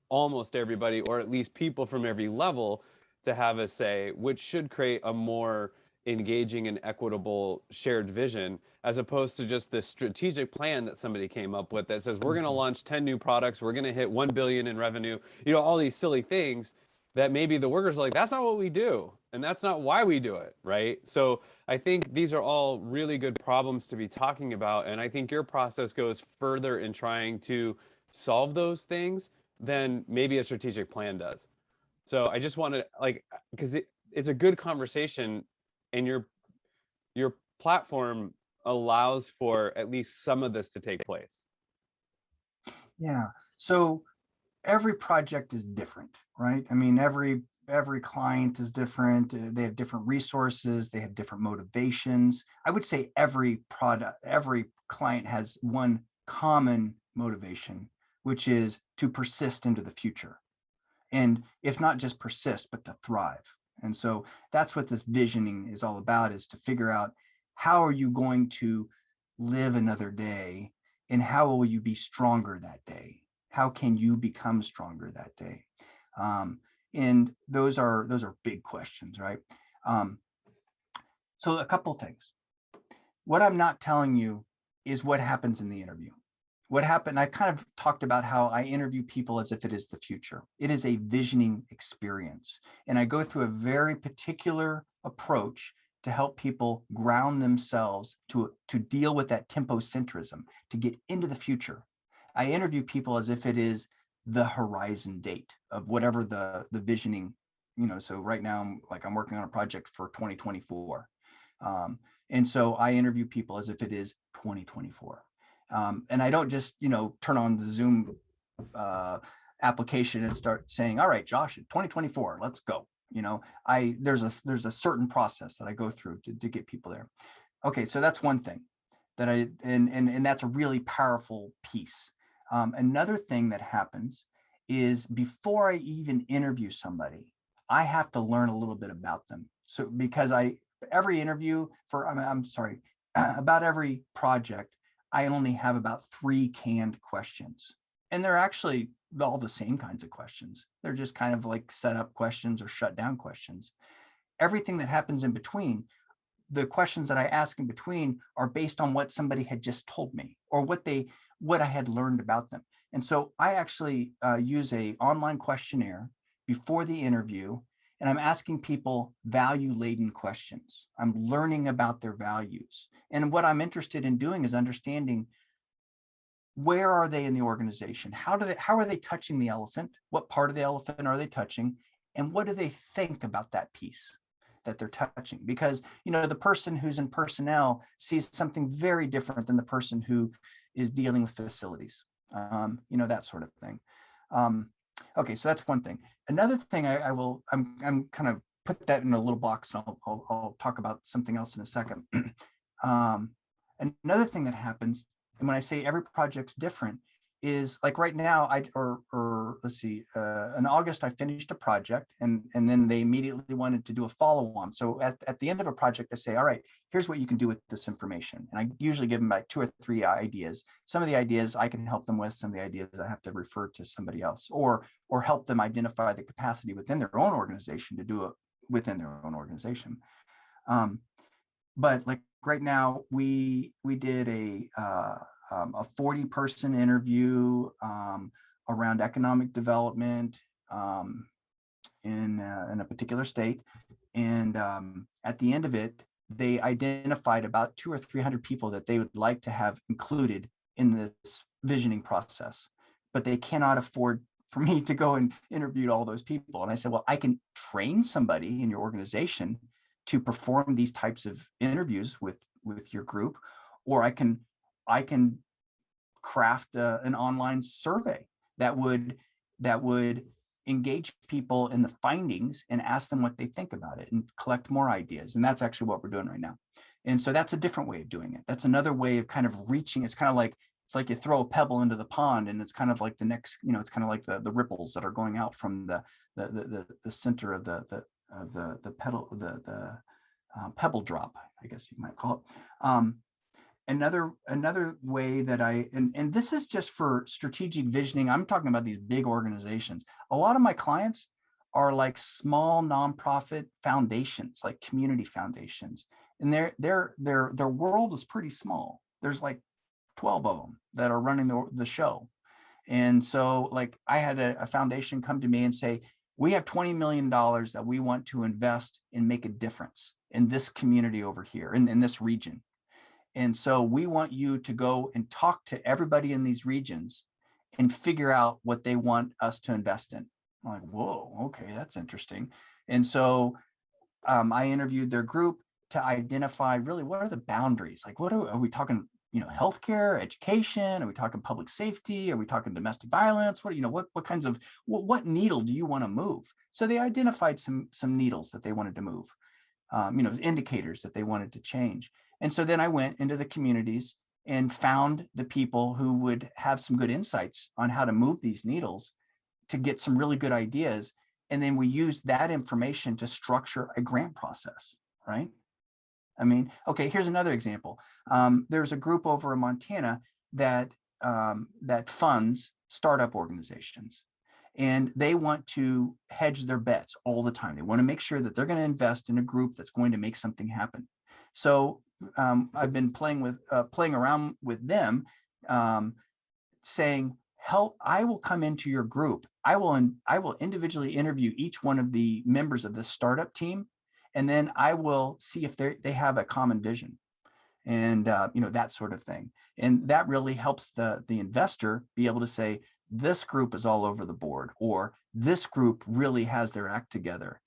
A: almost everybody, or at least people from every level, to have a say, which should create a more engaging and equitable shared vision, as opposed to just this strategic plan that somebody came up with that says we're going to launch 10 new products, we're going to hit 1 billion in revenue, all these silly things that maybe the workers are like, that's not what we do, and that's not why we do it, right? So I think these are all really good problems to be talking about, and I think your process goes further in trying to solve those things than maybe a strategic plan does. So I just wanted, because it's a good conversation, and your platform allows for at least some of this to take place.
C: Yeah. So every project is different, right? I mean, every client is different. They have different resources. They have different motivations. I would say every client has one common motivation, which is to persist into the future. And if not just persist, but to thrive. And so that's what this visioning is all about, is to figure out how are you going to live another day, and how will you be stronger that day? How can you become stronger that day? And those are big questions, right? So a couple things. What I'm not telling you is what happens in the interview. What happened, I kind of talked about how I interview people as if it is the future. It is a visioning experience. And I go through a very particular approach to help people ground themselves to deal with that Typocentrism, to get into the future. I interview people as if it is the horizon date of whatever the visioning, so right now I'm working on a project for 2024. And so I interview people as if it is 2024. And I don't just, turn on the Zoom application and start saying, all right, Josh, 2024, let's go. There's a certain process that I go through to get people there. Okay, so that's one thing that and that's a really powerful piece. Another thing that happens is before I even interview somebody, I have to learn a little bit about them. So because every interview about every project, I only have about 3 canned questions, and they're actually all the same kinds of questions. They're just kind of like setup questions or shut down questions. Everything that happens in between, the questions that I ask in between, are based on what somebody had just told me or what I had learned about them. And so I actually use an online questionnaire before the interview, and I'm asking people value-laden questions. I'm learning about their values. And what I'm interested in doing is understanding, where are they in the organization? How are they touching the elephant? What part of the elephant are they touching? And what do they think about that piece that they're touching? Because, the person who's in personnel sees something very different than the person who is dealing with facilities, that sort of thing. Okay, so that's one thing. Another thing I'm kind of put that in a little box, and I'll talk about something else in a second. Another thing that happens, and when I say every project's different, is like right now, let's see, in August, I finished a project, and then they immediately wanted to do a follow-on. So at the end of a project, I say, all right, here's what you can do with this information. And I usually give them like 2 or 3 ideas. Some of the ideas I can help them with, some of the ideas I have to refer to somebody else, or help them identify the capacity within their own organization to do it within their own organization. But like right now, we did a 40-person interview around economic development in a particular state, and at the end of it, they identified about 200 or 300 people that they would like to have included in this visioning process, but they cannot afford for me to go and interview all those people. And I said, well, I can train somebody in your organization to perform these types of interviews with your group, or I can craft an online survey that would engage people in the findings and ask them what they think about it and collect more ideas. And that's actually what we're doing right now. And so that's a different way of doing it. That's another way of kind of reaching. It's kind of like, it's like you throw a pebble into the pond, and it's kind of like the next, it's kind of like the ripples that are going out from the center of the pebble drop, I guess you might call it. Another way that and this is just for strategic visioning. I'm talking about these big organizations. A lot of my clients are like small nonprofit foundations, like community foundations, and their world is pretty small. There's like 12 of them that are running the show. And so like I had a foundation come to me and say, we have $20 million that we want to invest and make a difference in this community over here, in this region. And so we want you to go and talk to everybody in these regions and figure out what they want us to invest in. I'm like, whoa, okay, that's interesting. And so I interviewed their group to identify really what are the boundaries. Like, are we talking, healthcare, education? Are we talking public safety? Are we talking domestic violence? What kinds of, what needle do you want to move? So they identified some needles that they wanted to move, indicators that they wanted to change. And so then I went into the communities and found the people who would have some good insights on how to move these needles to get some really good ideas. And then we used that information to structure a grant process, right? I mean, okay, here's another example. There's a group over in Montana that funds startup organizations, and they want to hedge their bets all the time. They want to make sure that they're going to invest in a group that's going to make something happen. So I've been playing around with them, saying, "Help! I will come into your group. I will individually interview each one of the members of the startup team, and then I will see if they have a common vision, and that sort of thing. And that really helps the investor be able to say, this group is all over the board, or this group really has their act together,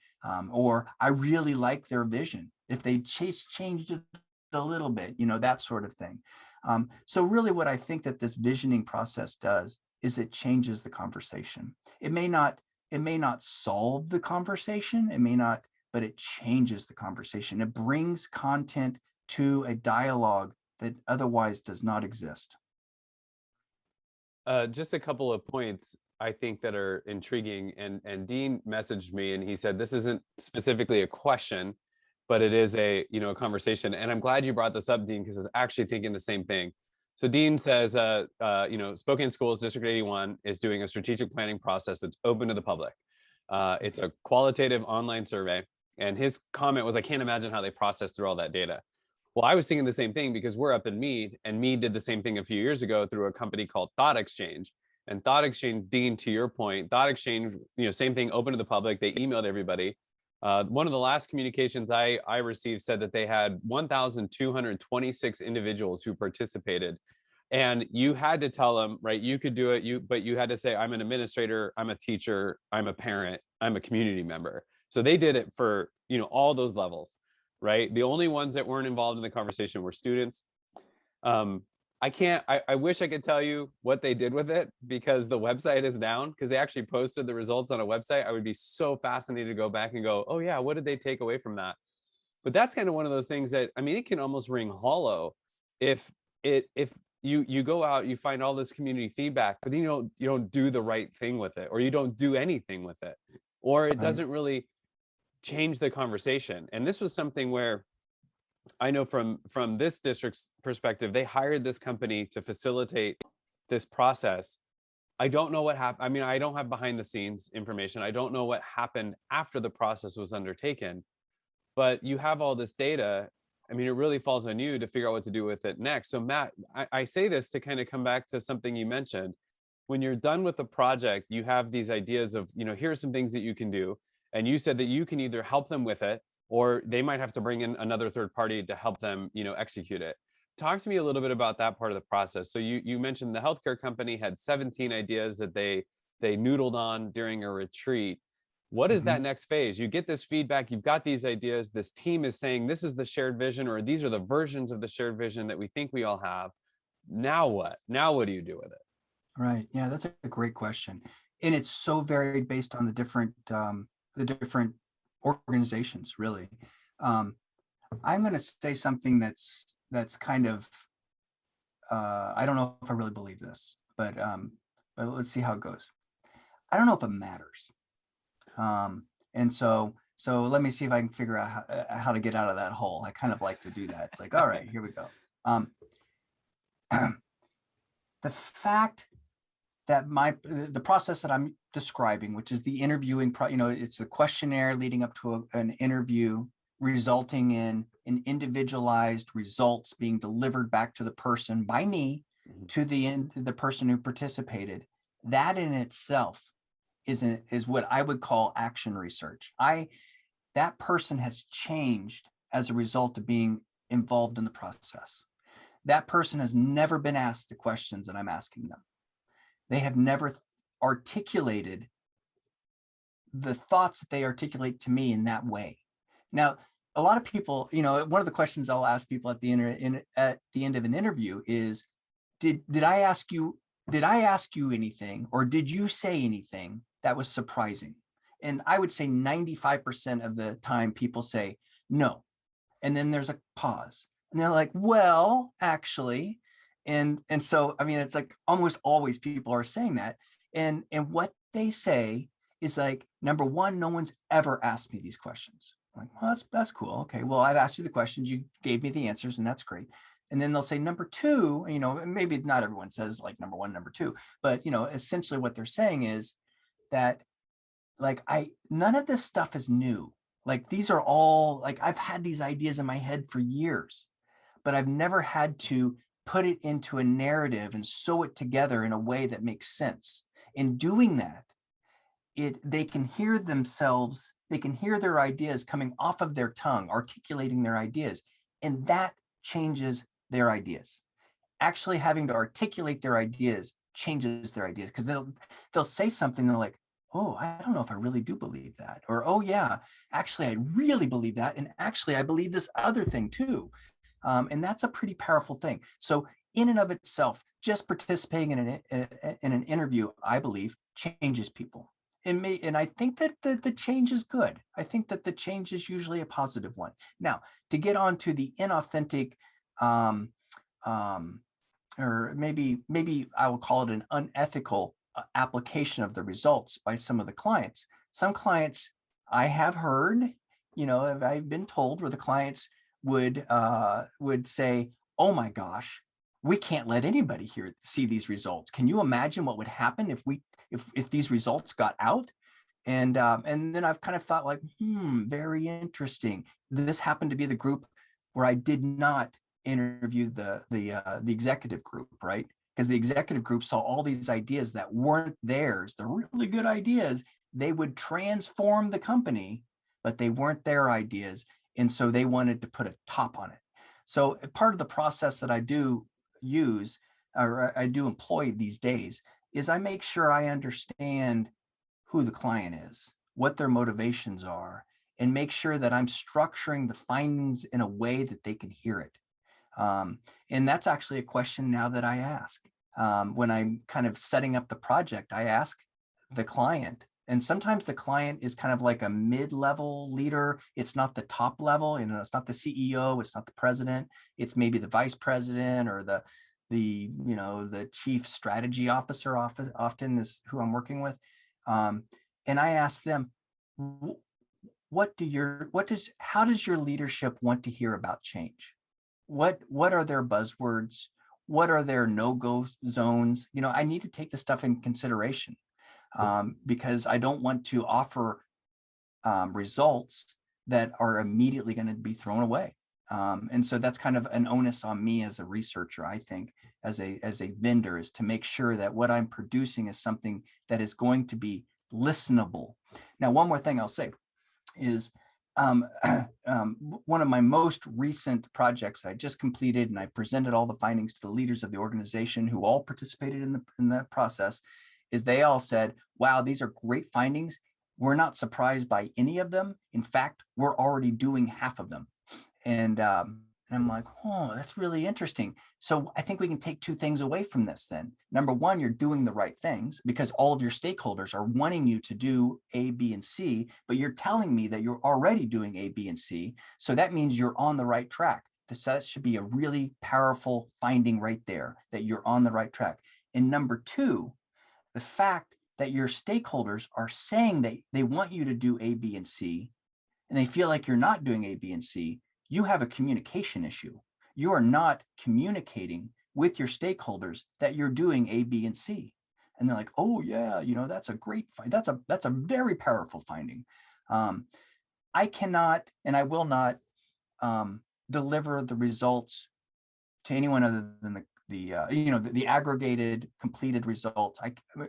C: or I really like their vision. If they changed it a little bit, that sort of thing. So really what I think that this visioning process does is it changes the conversation. It may not solve the conversation, but it changes the conversation. It brings content to a dialogue that otherwise does not exist.
A: Just a couple of points I think that are intriguing, and Dean messaged me and he said, this isn't specifically a question, but it is a conversation. And I'm glad you brought this up, Dean, because I was actually thinking the same thing. So Dean says, Spokane Schools District 81 is doing a strategic planning process that's open to the public. It's a qualitative online survey. And his comment was, I can't imagine how they process through all that data. Well, I was thinking the same thing because we're up in Meade, and Meade did the same thing a few years ago through a company called Thought Exchange. And Thought Exchange, Dean, to your point, Thought Exchange, same thing, open to the public. They emailed everybody. One of the last communications I received said that they had 1,226 individuals who participated. And you had to tell them, right, you could do it, but you had to say, I'm an administrator, I'm a teacher, I'm a parent, I'm a community member. So they did it for, all those levels, right? The only ones that weren't involved in the conversation were students. I wish I could tell you what they did with it, because the website is down, because they actually posted the results on a website. I would be so fascinated to go back and go, oh yeah, what did they take away from that? But that's kind of one of those things that, it can almost ring hollow if you go out, you find all this community feedback, but then you don't do the right thing with it, or you don't do anything with it, or it doesn't really change the conversation. And this was something where I know from this district's perspective, they hired this company to facilitate this process. I don't know what happened. I don't have behind the scenes information. I don't know what happened after the process was undertaken, but you have all this data. It really falls on you to figure out what to do with it next. So Matt, I say this to kind of come back to something you mentioned. When you're done with the project, you have these ideas of, here are some things that you can do. And you said that you can either help them with it, or they might have to bring in another third party to help them, execute it. talk to me a little bit about that part of the process. So you mentioned the healthcare company had 17 ideas that they noodled on during a retreat. What is that next phase? You get this feedback, you've got these ideas, this team is saying this is the shared vision, or these are the versions of the shared vision that we think we all have. Now what? Now what do you do with it?
C: Right. Yeah, that's a great question. And it's so varied based on the different organizations, really. I'm going to say something that's kind of, I don't know if I really believe this, but let's see how it goes. I don't know if it matters. And so let me see if I can figure out how to get out of that hole. I kind of like to do that. It's like, all right, here we go. The fact that the process that I'm describing, which is the interviewing, it's the questionnaire leading up to an interview, resulting in an individualized results being delivered back to the person by me, to the person who participated. That in itself is what I would call action research. That person has changed as a result of being involved in the process. That person has never been asked the questions that I'm asking them. They have never articulated the thoughts that they articulate to me in that way. Now, a lot of people, one of the questions I'll ask people at the end of an interview is, did I ask you anything, or did you say anything that was surprising? And I would say 95% of the time people say no. And then there's a pause. And they're like, well, actually, and so, I mean, it's like almost always people are saying that. And what they say is like, number one, no one's ever asked me these questions. I'm like, well, that's cool. Okay, well, I've asked you the questions, you gave me the answers, and that's great. And then they'll say number two, maybe not everyone says like number one, number two, but essentially what they're saying is that like none of this stuff is new. Like these are all like, I've had these ideas in my head for years, but I've never had to put it into a narrative and sew it together in a way that makes sense. In doing that, they can hear themselves, they can hear their ideas coming off of their tongue, articulating their ideas, and that changes their ideas. Actually having to articulate their ideas changes their ideas, because they'll say something, they're like, oh, I don't know if I really do believe that. Or, oh yeah, actually, I really believe that. And actually, I believe this other thing too. And that's a pretty powerful thing. So in and of itself, just participating in an interview, I believe, changes people. And I think that the change is good. I think that the change is usually a positive one. Now, to get on to the inauthentic, or maybe I will call it an unethical application of the results by some of the clients. Some clients I have heard, I've been told, where the clients would say, oh my gosh, we can't let anybody see these results. Can you imagine what would happen if these results got out? And then I've kind of thought like, very interesting. This happened to be the group where I did not interview the executive group, right? Because the executive group saw all these ideas that weren't theirs, the really good ideas. They would transform the company, but they weren't their ideas. And so they wanted to put a top on it. So part of the process that I do use, or I do employ these days, is I make sure I understand who the client is, what their motivations are, and make sure that I'm structuring the findings in a way that they can hear it. And that's actually a question now that I ask. When I'm kind of setting up the project, I ask the client, and sometimes the client is kind of like a mid-level leader. It's not the top level, it's not the CEO, it's not the president, it's maybe the vice president or the chief strategy officer often is who I'm working with. And I ask them, how does your leadership want to hear about change? What are their buzzwords? What are their no-go zones? I need to take this stuff in consideration, because I don't want to offer results that are immediately going to be thrown away. And so that's kind of an onus on me as a researcher, I think, as a vendor, is to make sure that what I'm producing is something that is going to be listenable. Now, one more thing I'll say is, one of my most recent projects I just completed, and I presented all the findings to the leaders of the organization who all participated in the process, is they all said, wow, these are great findings. We're not surprised by any of them. In fact, we're already doing half of them. And I'm like, oh, that's really interesting. So I think we can take two things away from this then. Number one, you're doing the right things because all of your stakeholders are wanting you to do A, B, and C, but you're telling me that you're already doing A, B, and C. So that means you're on the right track. That should be a really powerful finding right there, that you're on the right track. And number two, the fact that your stakeholders are saying that they want you to do A, B, and C, and they feel like you're not doing A, B, and C, you have a communication issue. You are not communicating with your stakeholders that you're doing A, B, and C. And they're like, oh yeah, that's a great find. That's a very powerful finding. I cannot, and I will not deliver the results to anyone other than the aggregated completed results.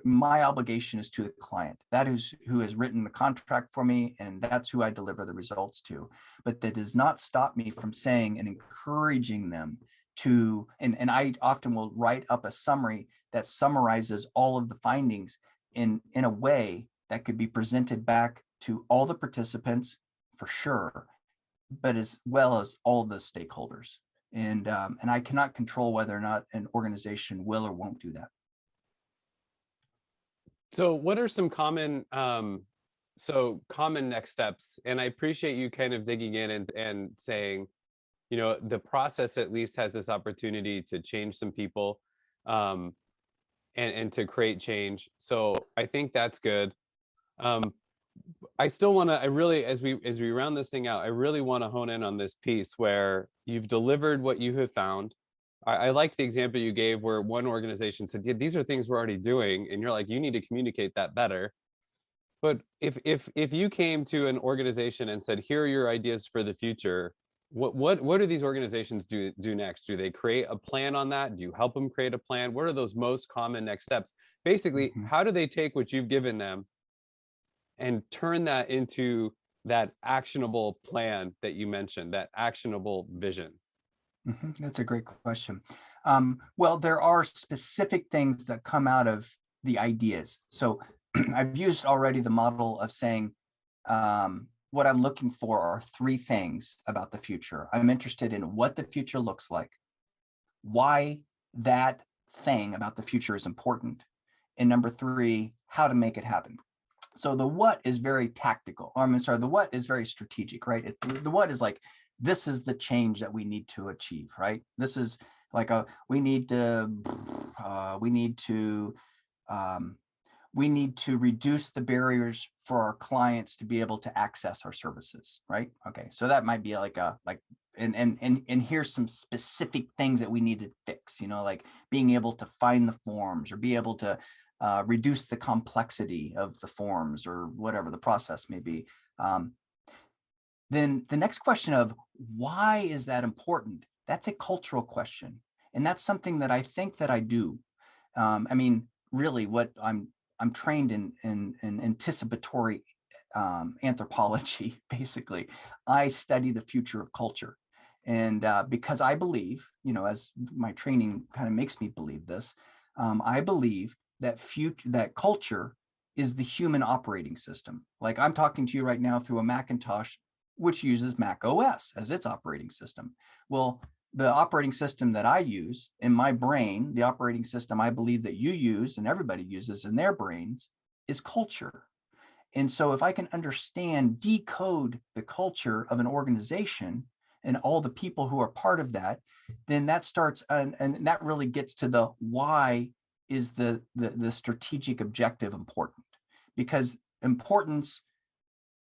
C: My obligation is to the client. That is who has written the contract for me, and that's who I deliver the results to. But that does not stop me from saying and encouraging them to, and I often will write up a summary that summarizes all of the findings in a way that could be presented back to all the participants for sure, but as well as all the stakeholders. And I cannot control whether or not an organization will or won't do that.
A: So what are some common next steps? And I appreciate you kind of digging in and saying, the process at least has this opportunity to change some people and to create change. So I think that's good. I still want to, as we round this thing out, I really want to hone in on this piece where you've delivered what you have found. I like the example you gave where one organization said, yeah, these are things we're already doing. And you're like, you need to communicate that better. But if you came to an organization and said, here are your ideas for the future, what do these organizations do next? Do they create a plan on that? Do you help them create a plan? What are those most common next steps? Basically, how do they take what you've given them and turn that into that actionable plan that you mentioned, that actionable vision?
C: That's a great question. Well, there are specific things that come out of the ideas. So I've used already the model of saying, what I'm looking for are three things about the future. I'm interested in what the future looks like, why that thing about the future is important, and number three, how to make it happen. So the what is very tactical. The what is very strategic, right? The what is like, this is the change that we need to achieve, right? This is like we need to reduce the barriers for our clients to be able to access our services, right? Okay, so that might be and here's some specific things that we need to fix, like being able to find the forms or be able to reduce the complexity of the forms or whatever the process may be. Then the next question of why is that important? That's a cultural question. And that's something that I think that I do. Really what I'm trained in anticipatory anthropology, basically. I study the future of culture. And because I believe, as my training kind of makes me believe this, I believe that culture is the human operating system. Like I'm talking to you right now through a Macintosh, which uses Mac OS as its operating system. Well, the operating system that I use in my brain, the operating system I believe that you use and everybody uses in their brains, is culture. And so if I can understand, decode the culture of an organization and all the people who are part of that, then that starts, and that really gets to the why is the strategic objective important, because importance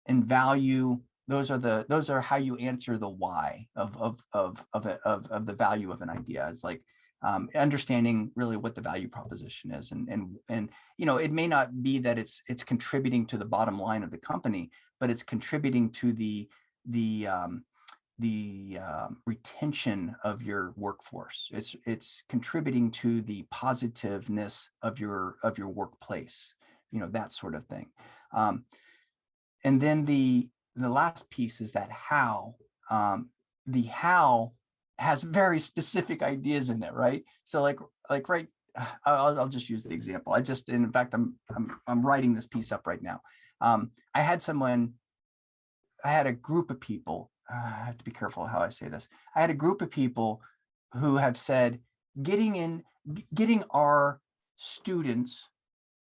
C: and value, those are how you answer the why of the value of an idea. It's like understanding really what the value proposition is, and it may not be that it's contributing to the bottom line of the company, but it's contributing to the retention of your workforce. It's contributing to the positiveness of your workplace, that sort of thing. And then the the last piece is that how. The how has very specific ideas in it, right? So right, I'll just use the example. In fact, I'm writing this piece up right now. I had a group of people. I have to be careful how I say this. I had a group of people who have said getting our students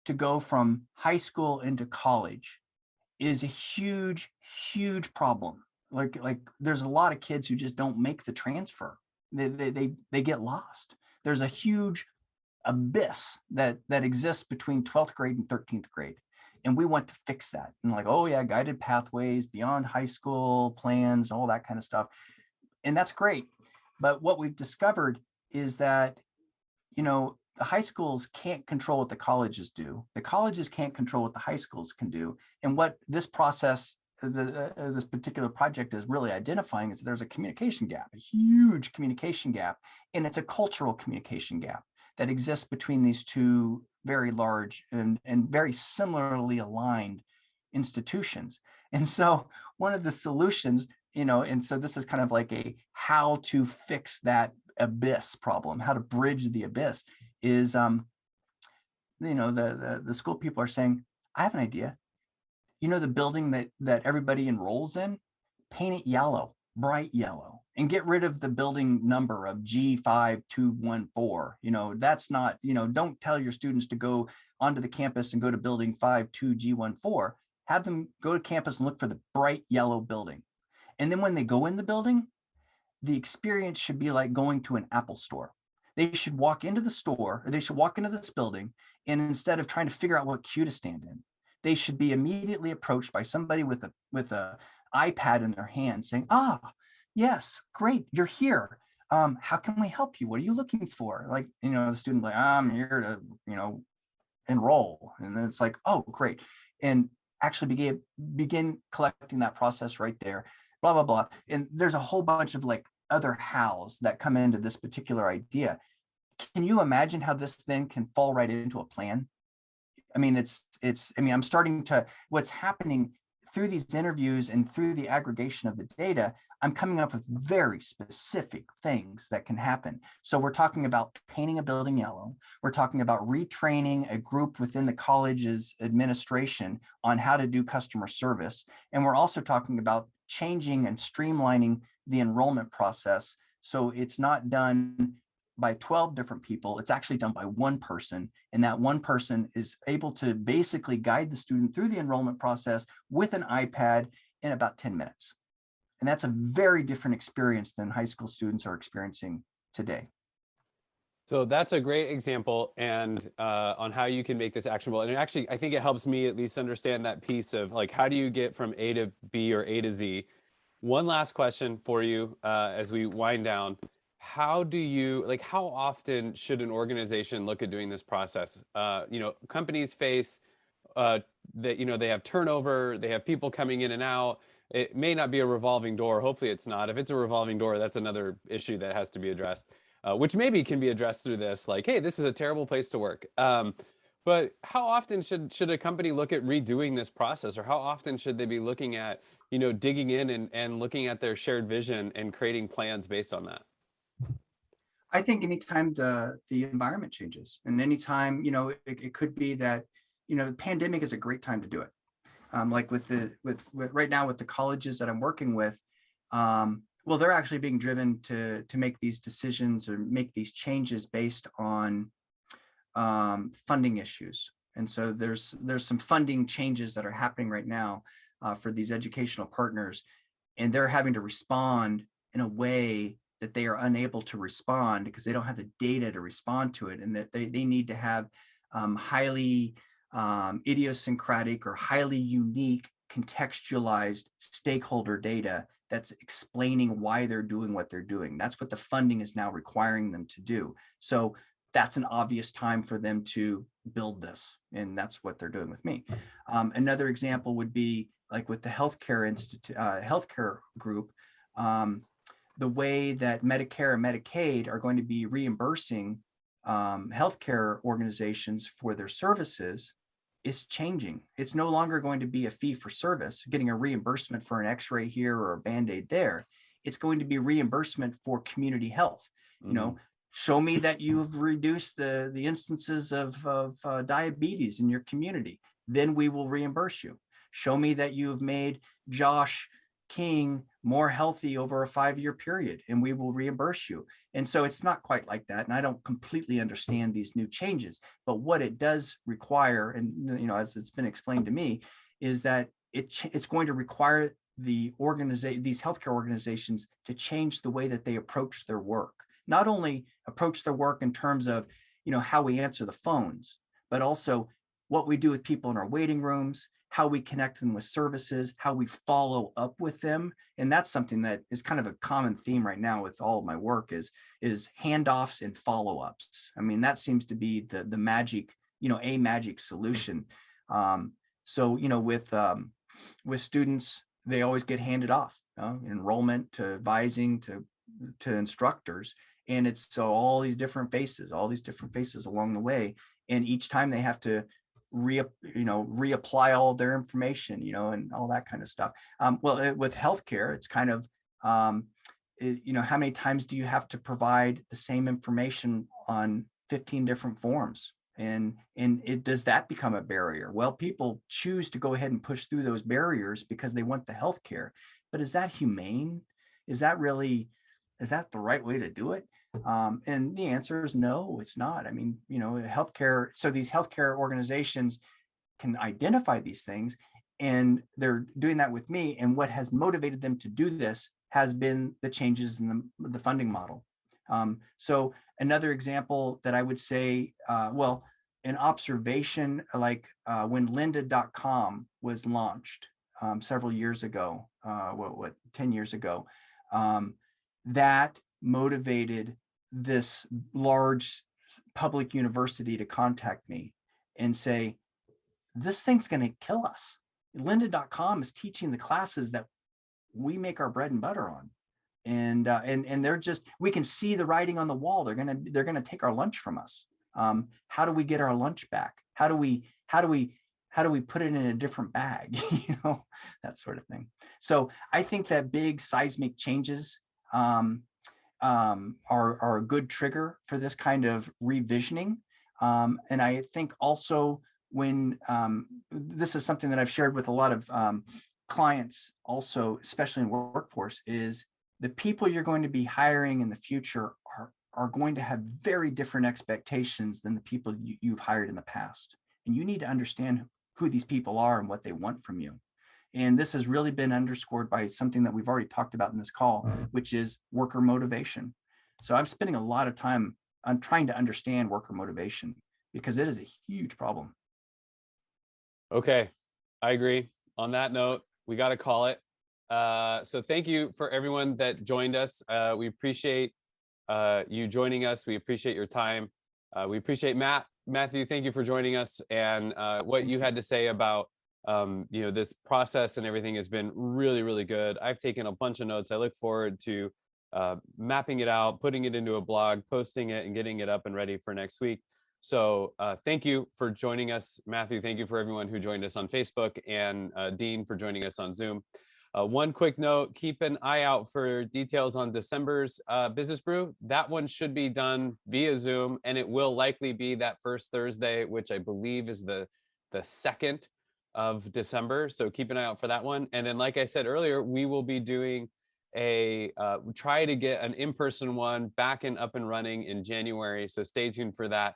C: to go from high school into college is a huge, huge problem. Like there's a lot of kids who just don't make the transfer. They get lost. There's a huge abyss that exists between 12th grade and 13th grade. And we want to fix that. And like, oh yeah, guided pathways, beyond high school plans, all that kind of stuff. And that's great. But what we've discovered is that, the high schools can't control what the colleges do. The colleges can't control what the high schools can do. And what this process, this particular project is really identifying is that there's a communication gap, a huge communication gap, and it's a cultural communication gap that exists between these two very large and very similarly aligned institutions. And so one of the solutions, and so this is kind of like a how to fix that abyss problem, how to bridge the abyss is, the school people are saying, I have an idea. The building that everybody enrolls in, paint it yellow, bright yellow, and get rid of the building number of G5214. That's not, don't tell your students to go onto the campus and go to building 52G14. Have them go to campus and look for the bright yellow building. And then when they go in the building, the experience should be like going to an Apple store. They should walk into the store, or they should walk into this building, and instead of trying to figure out what queue to stand in, they should be immediately approached by somebody with a iPad in their hand saying, yes, great, you're here. How can we help you? What are you looking for? Like, the student like, I'm here to, enroll. And then it's like, oh, great. And actually begin collecting that process right there, blah, blah, blah. And there's a whole bunch of like other hows that come into this particular idea. Can you imagine how this then can fall right into a plan? I mean, I'm starting to, what's happening through these interviews and through the aggregation of the data, I'm coming up with very specific things that can happen. So we're talking about painting a building yellow. We're talking about retraining a group within the college's administration on how to do customer service. And we're also talking about changing and streamlining the enrollment process. So it's not done by 12 different people, it's actually done by one person. And that one person is able to basically guide the student through the enrollment process with an iPad in about 10 minutes. And that's a very different experience than high school students are experiencing today.
A: So that's a great example and on how you can make this actionable. And actually, I think it helps me at least understand that piece of like, how do you get from A to B or A to Z? One last question for you as we wind down. How often should an organization look at doing this process? Companies face that, they have turnover, they have people coming in and out. It may not be a revolving door. Hopefully it's not. If it's a revolving door, that's another issue that has to be addressed, which maybe can be addressed through this, like, hey, this is a terrible place to work. But how often should a company look at redoing this process, or how often should they be looking at, digging in and looking at their shared vision and creating plans based on that?
C: I think anytime the environment changes, and anytime, it could be that, the pandemic is a great time to do it. Like with right now with the colleges that I'm working with, well, they're actually being driven to make these decisions or make these changes based on funding issues. And so there's some funding changes that are happening right now for these educational partners, and they're having to respond in a way that they are unable to respond because they don't have the data to respond to it, and that they need to have highly idiosyncratic or highly unique contextualized stakeholder data that's explaining why they're doing what they're doing. That's what the funding is now requiring them to do. So that's an obvious time for them to build this, and that's what they're doing with me. Another example would be like with the healthcare group. The way that Medicare and Medicaid are going to be reimbursing healthcare organizations for their services is changing. It's no longer going to be a fee for service, getting a reimbursement for an x-ray here or a Band-Aid there. It's going to be reimbursement for community health. You know, show me that you've reduced the instances of diabetes in your community, then we will reimburse you. Show me that you have made Josh King more healthy over a 5-year period, and we will reimburse you. And so it's not quite like that. And I don't completely understand these new changes, but what it does require, and you know, as it's been explained to me, is that it's going to require these healthcare organizations to change the way that they approach their work. Not only approach their work in terms of, you know, how we answer the phones, but also what we do with people in our waiting rooms, how we connect them with services, how we follow up with them. And that's something that is kind of a common theme right now with all of my work is handoffs and follow-ups. I mean, that seems to be the magic, you know, a magic solution. So, you know, with students, they always get handed off, enrollment to advising to instructors. And it's so all these different faces along the way. And each time they have to reapply all their information, you know, and all that kind of stuff. With healthcare, it's kind of, you know, how many times do you have to provide the same information on 15 different forms? And does that become a barrier? Well, people choose to go ahead and push through those barriers because they want the healthcare. But is that humane? Is that the right way to do it? And the answer is no, it's not. I mean, you know, healthcare. So these healthcare organizations can identify these things, and they're doing that with me. And what has motivated them to do this has been the changes in the funding model. So another example that I would say, an observation, like when lynda.com was launched several years ago, 10 years ago, that motivated this large public university to contact me and say, this thing's going to kill us. lynda.com is teaching the classes that we make our bread and butter on. And they're just, we can see the writing on the wall. They're going to take our lunch from us. How do we get our lunch back? How do we put it in a different bag? You know, that sort of thing. So I think that big seismic changes are a good trigger for this kind of revisioning. And I think also when this is something that I've shared with a lot of clients also, especially in workforce, is the people you're going to be hiring in the future are going to have very different expectations than the people you've hired in the past. And you need to understand who these people are and what they want from you. And this has really been underscored by something that we've already talked about in this call, which is worker motivation. So I'm spending a lot of time on trying to understand worker motivation because it is a huge problem.
A: Okay, I agree. On that note, we got to call it. So thank you for everyone that joined us. We appreciate you joining us. We appreciate your time. We appreciate Matthew, thank you for joining us. And what you had to say about you know, this process and everything has been really, really good. I've taken a bunch of notes. I look forward to mapping it out, putting it into a blog, posting it, and getting it up and ready for next week. So thank you for joining us, Matthew. Thank you for everyone who joined us on Facebook, and Dean for joining us on Zoom. One quick note, keep an eye out for details on December's Business Brew. That one should be done via Zoom, and it will likely be that first Thursday, which I believe is the 2nd of December. So keep an eye out for that one. And then, like I said earlier, we will be doing try to get an in-person one back and up and running in January. So stay tuned for that.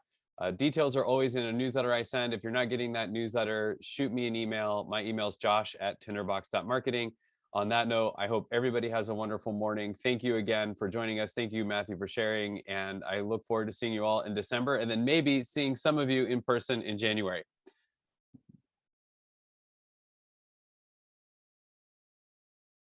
A: Details are always in a newsletter I send. If you're not getting that newsletter, shoot me an email. My email is josh@tinderbox.marketing. On that note, I hope everybody has a wonderful morning. Thank you again for joining us. Thank you, Matthew, for sharing. And I look forward to seeing you all in December, and then maybe seeing some of you in person in January.